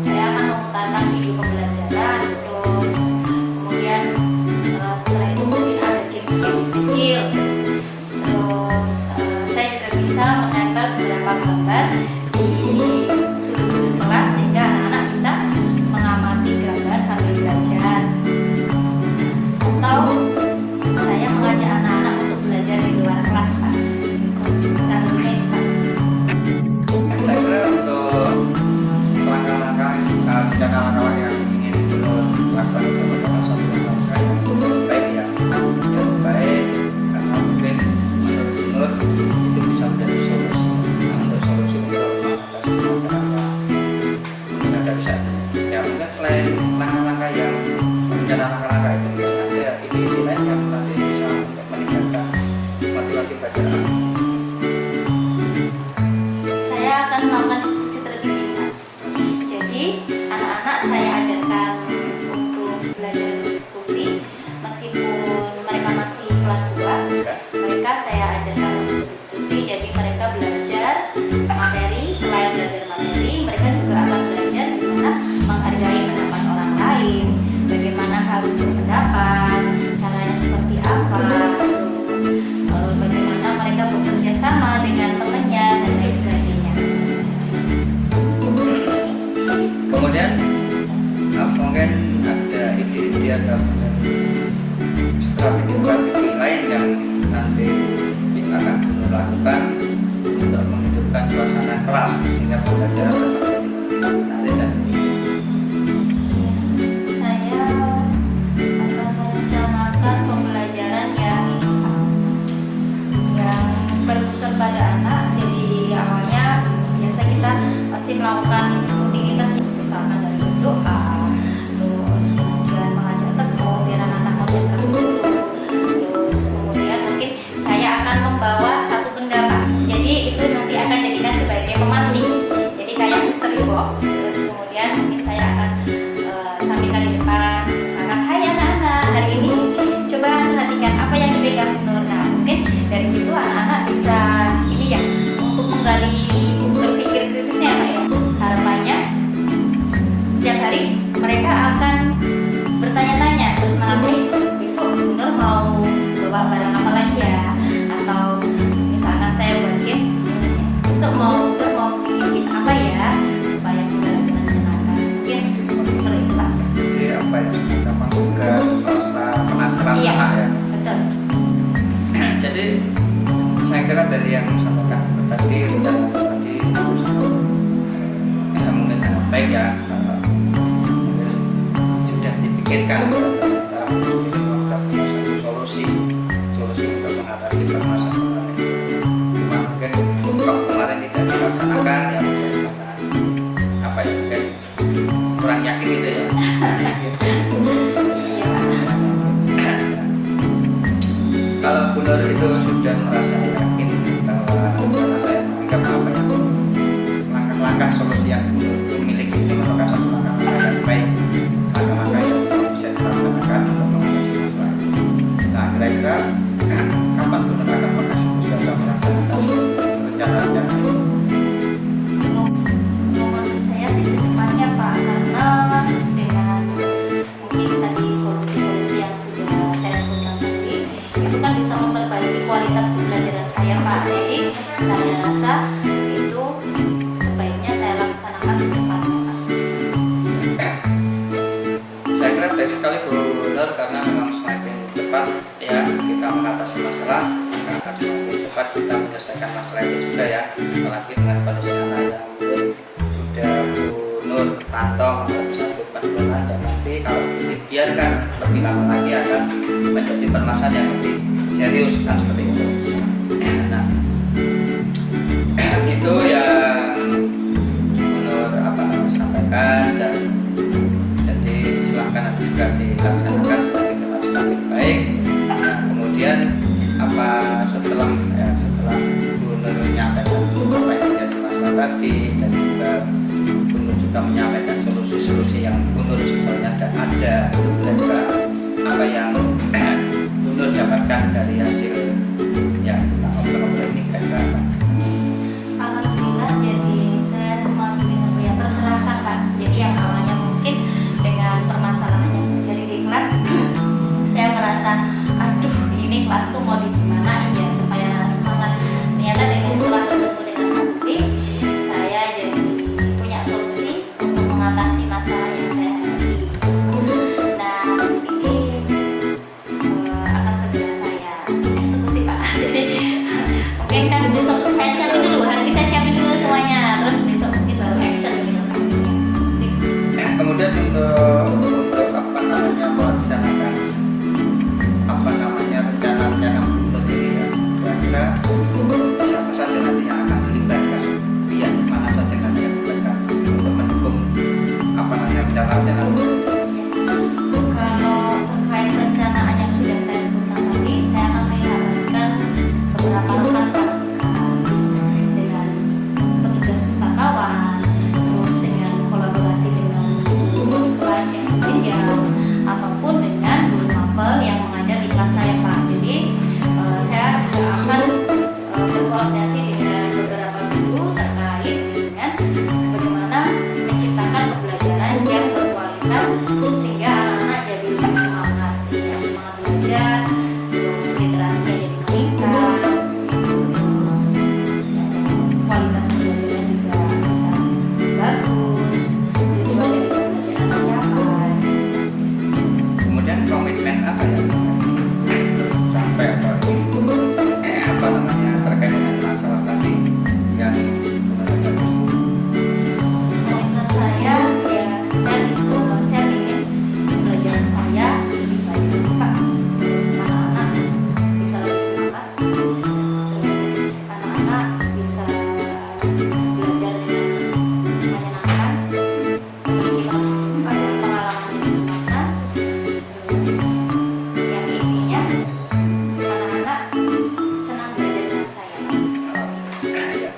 saya akan memutarkan video pembelajaran, terus kemudian setelah itu mungkin ada games kecil, terus saya juga bisa menempel beberapa gambar di sudut-sudut kelas sehingga anak-anak bisa mengamati gambar sambil belajar, atau saya mengajak anak-anak untuk belajar di luar kelas Pak. Lalunya itu Pak.
Saya kira untuk langkah-langkah yang ingin Gubernur lakukan itu merupakan satu langkah yang baik ya, yang baik karena mungkin menurut Gubernur itu bisa menjadi solusi untuk mengatasi masalah mungkin ada bisa ya mungkin selain langkah-langkah yang rencana langkah-langkah itu ada ide-ide lain yang nanti bisa untuk meningkatkan motivasi bacaan.
Saya akan melakukan diskusi terlebih dahulu. Jadi anak-anak saya ajarkan untuk belajar diskusi meskipun mereka masih kelas 2. Mereka saya ajarkan untuk diskusi. Jadi mereka belajar materi, selain belajar materi, mereka juga akan belajar bagaimana menghargai pendapat orang lain, bagaimana harus berpendapat, caranya seperti apa, terus bagaimana mereka bekerja sama dengan temannya dan lain sebagainya.
Kemudian mungkin ada ide-ide atau strategi lain yang nanti kita akan lakukan untuk menghidupkan suasana kelas sehingga pembelajaran dapat menarik dan
Saya akan merencanakan pembelajaran yang berpusat pada anak. Jadi awalnya biasa kita pasti melakukan rutinitas misalkan dari berdoa, terus kemudian mengajak tepuk biar anak-anak konsentrasi dulu, terus kemudian mungkin saya akan membawa satu benda Pak. Jadi itu nanti akan jadikan sebagai pemantik. Jadi kayak misteri box. Terus kemudian mungkin saya akan tampilkan di depan. Misalkan, hai anak-anak, hari ini coba perhatikan apa yang dipegang Nur. Nah mungkin dari situ anak-anak bisa ini ya untuk menggali berpikir kritisnya Pak ya. Harapannya setiap hari mereka akan bertanya-tanya terus melatih besok Nur mau bawa barang apa lagi ya, atau misalkan saya buat games besok mau bikin apa ya supaya pembelajaran menyenangkan. Mungkin seperti itu Pak.
jadi apa ya semacam menggugah rasa penasaran
Iya,
anak ya.
betul.
Jadi saya kira dari yang disampaikan tadi rencana tadi mungkin sangat baik ya, mungkin sudah dipikirkan dalam satu solusi untuk mengatasi permasalahan itu. Cuma mungkin kalau kemarin tidak dilaksanakan ya mungkin karena apa ya mungkin kurang yakin gitu ya. Kalau Gubernur itu sudah merasa yakin bahwa karena saya menganggap apa ya langkah-langkah solusi yang Gubernur miliki itu merupakan satu langkah-langkah yang baik, langkah-langkah yang bisa dilaksanakan baik sekali Bu Nur, karena memang semakin cepat ya kita mengatasi masalah, maka akan semakin cepat kita menyelesaikan masalah itu juga ya. Apalagi dengan kondisi anak yang mungkin sudah Bu Nur pantau satu penurunan, dan nanti kalau dibiarkan lebih lama lagi akan menjadi permasalahan yang lebih serius kan seperti itu. Nah, itu yang menurut apa sampaikan, dan jadi silahkan nanti segera dilaksanakan supaya kita semakin baik. Nah, kemudian apa setelah Bu Nur menyampaikan apa yang menjadi masalah tadi, dan juga Bu Nur juga menyampaikan solusi-solusi yang Bu Nur sebetulnya ada, itu kira-kira apa yang Bu Nur dapatkan dari hasil ya ngobrol-ngobrol ini kira-kira apa?
Alhamdulillah, jadi saya semakin tercerahkan Pak. Jadi yang awalnya mungkin dengan permasalahan yang terjadi di kelas, saya merasa aduh ini kelasku mau di gimana ya supaya semangat. Ternyata dengan setelah bertemu dengan Nabi, saya jadi punya solusi untuk mengatasi masalah yang saya hadapi. Nah, ini akan segera saya eksekusi Pak. Jadi mungkin kan besok saya siapin dulu, hari ini saya siapin dulu semuanya, terus besok mungkin baru action gitu Pak.
Kemudian untuk apa namanya melaksanakan apa namanya rencana-rencana menurut ini ya, kira-kira siapa saja nanti yang akan dilibatkan, pihak mana saja yang nanti akan dilibatkan untuk mendukung apa namanya rencana-rencana menurut.
Kalau terkait perencanaan yang sudah saya sebutkan tadi, saya akan melibatkan beberapa rekan dengan petugas pustakawan, terus dengan kolaborasi dengan guru kelas yang sejenjang, ataupun dengan guru mapel yang mengajar di kelas saya Pak. Jadi saya akan berkoordinasi dengan beberapa guru terkait dengan bagaimana menciptakan pembelajaran yang berkualitas sehingga anak-anak jadi lebih semangat, ya, semangat belajar, terus literasinya jadi meningkat, terus ya, kualitas pembelajaran juga bisa bagus, tujuan dari pembelajaran tercapai.
Kemudian komitmen apa ya sampai apa namanya terkait dengan masalah tadi yang
Komitmen saya ya saya ingin pembelajaran saya lebih baik lagi Pak. Terus anak-anak bisa lebih semangat, terus anak-anak bisa belajar dengan menyenangkan, terus kita ada pengalaman yang menyenangkan, terus yang intinya anak-anak senang belajar dengan saya Pak.
ya.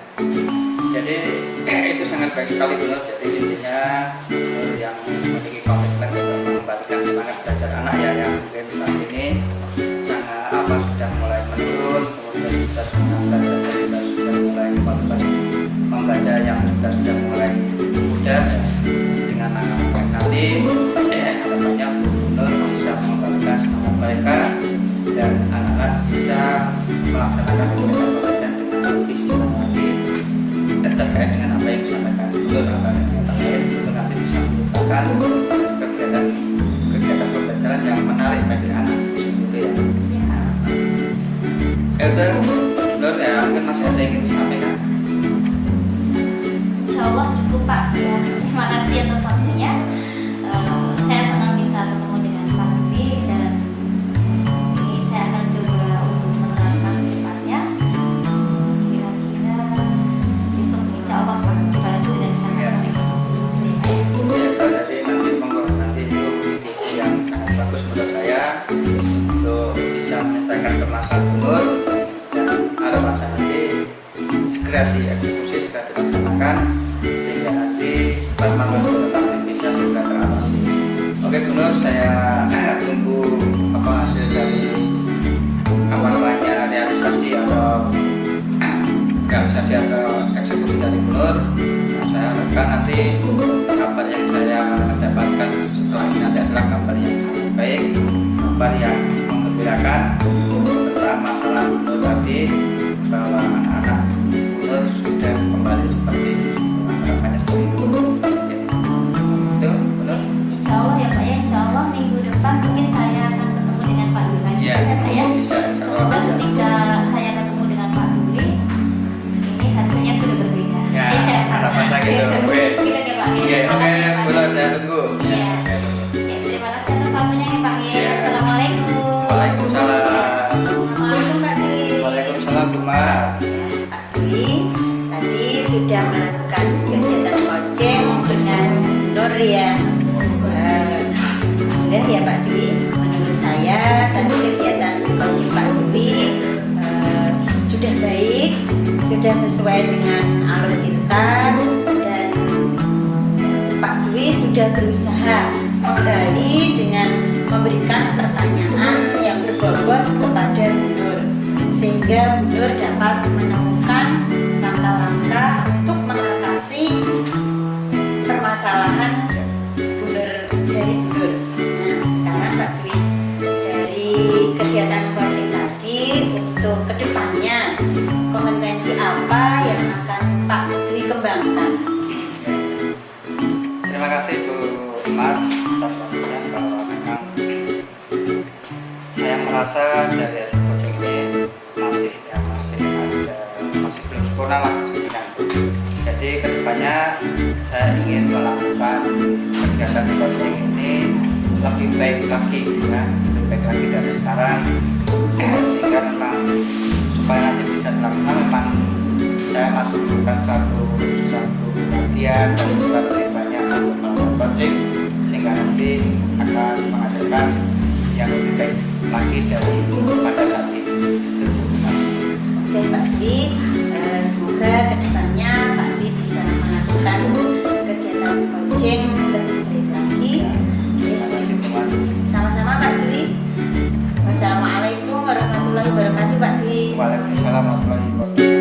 Jadi itu sangat baik sekali Bu Nur. Jadi intinya yang memiliki komitmen untuk mengembalikan semangat belajar anak ya, yang mungkin saat ini sangat apa sudah mulai menurun, kemudian kita senang belajar, kita sudah mulai kualitas membaca yang sudah mulai mudah, dengan anak-anak nanti harapannya Bu Nur bisa mengembalikan semangat mereka dan anak-anak bisa melaksanakan kegiatan pembelajaran dengan lebih semangat lagi, dan terkait dengan apa yang disampaikan Bu Nur, apa yang terkait itu nanti bisa menciptakan kegiatan pembelajaran yang menarik bagi anak gitu ya. Elder, Nur ya, mungkin masih ada yang ingin disampaikan?
Insya Allah cukup Pak. Ya, terima kasih atas waktunya. Saya senang bisa bertemu dengan Pak Nabi, dan ini saya akan coba untuk menerapkan ke depannya. Kira-kira besok insya Allah Pak kita sudah
Ya.
eksekusi.
Ya, jadi nanti monggo nanti itu ide yang sangat bagus menurut saya untuk bisa menyelesaikan permasalahan Bu Nur, dan harapan saya nanti segera dieksekusi, segera dilaksanakan sehingga nanti permasalahan Bu Nur nanti bisa segera teratasi. Oke Bu Nur, saya tunggu apa hasil dari apa namanya realisasi atau eksekusi dari Bu Nur. Nah, saya harapkan nanti kabar yang saya dapatkan setelah ini nanti adalah kabar yang baik, kabar yang menggembirakan tentang masalah Bu Nur tadi, bahwa anak-anak Bu Nur sudah kembali seperti harapannya seperti itu. Itu Bu Nur.
Insya Allah ya Pak ya, insya Allah minggu depan
alhamdulillah ya Pak Dwi, menurut saya tadi kegiatan coaching Pak Dwi sudah baik, sudah sesuai dengan alur kita, dan Pak Dwi sudah berusaha menggali dengan memberikan pertanyaan yang berbobot kepada Bu Nur, sehingga Bu Nur dapat menemukan langkah-langkah untuk mengatasi permasalahan Bu Nur dari Bu Nur. Nah, sekarang Pak Dwi, dari kegiatan coaching tadi untuk kedepannya kompetensi apa yang akan Pak Dwi kembangkan?
Terima kasih Bu Umar atas waktunya, bahwa memang saya merasa dari hasil coaching ini masih belum sempurna lah. Jadi kedepannya saya ingin melakukan kegiatan coaching ini lebih baik lagi, ya, lebih baik lagi dari sekarang, sehingga memang supaya nanti bisa terlaksana, memang saya masuk bukan satu latihan dan juga lebih banyak untuk melakukan coaching, sehingga nanti akan menghasilkan yang lebih baik lagi dari pada saat ini.
Oke Pak Dwi, semoga kedepannya Pak Dwi bisa melakukan kegiatan coaching lebih baik lagi.
Terima kasih teman.
Sama-sama Pak Dwi. Wassalamualaikum warahmatullahi wabarakatuh Pak Dwi.
Waalaikumsalam warahmatullahi wabarakatuh.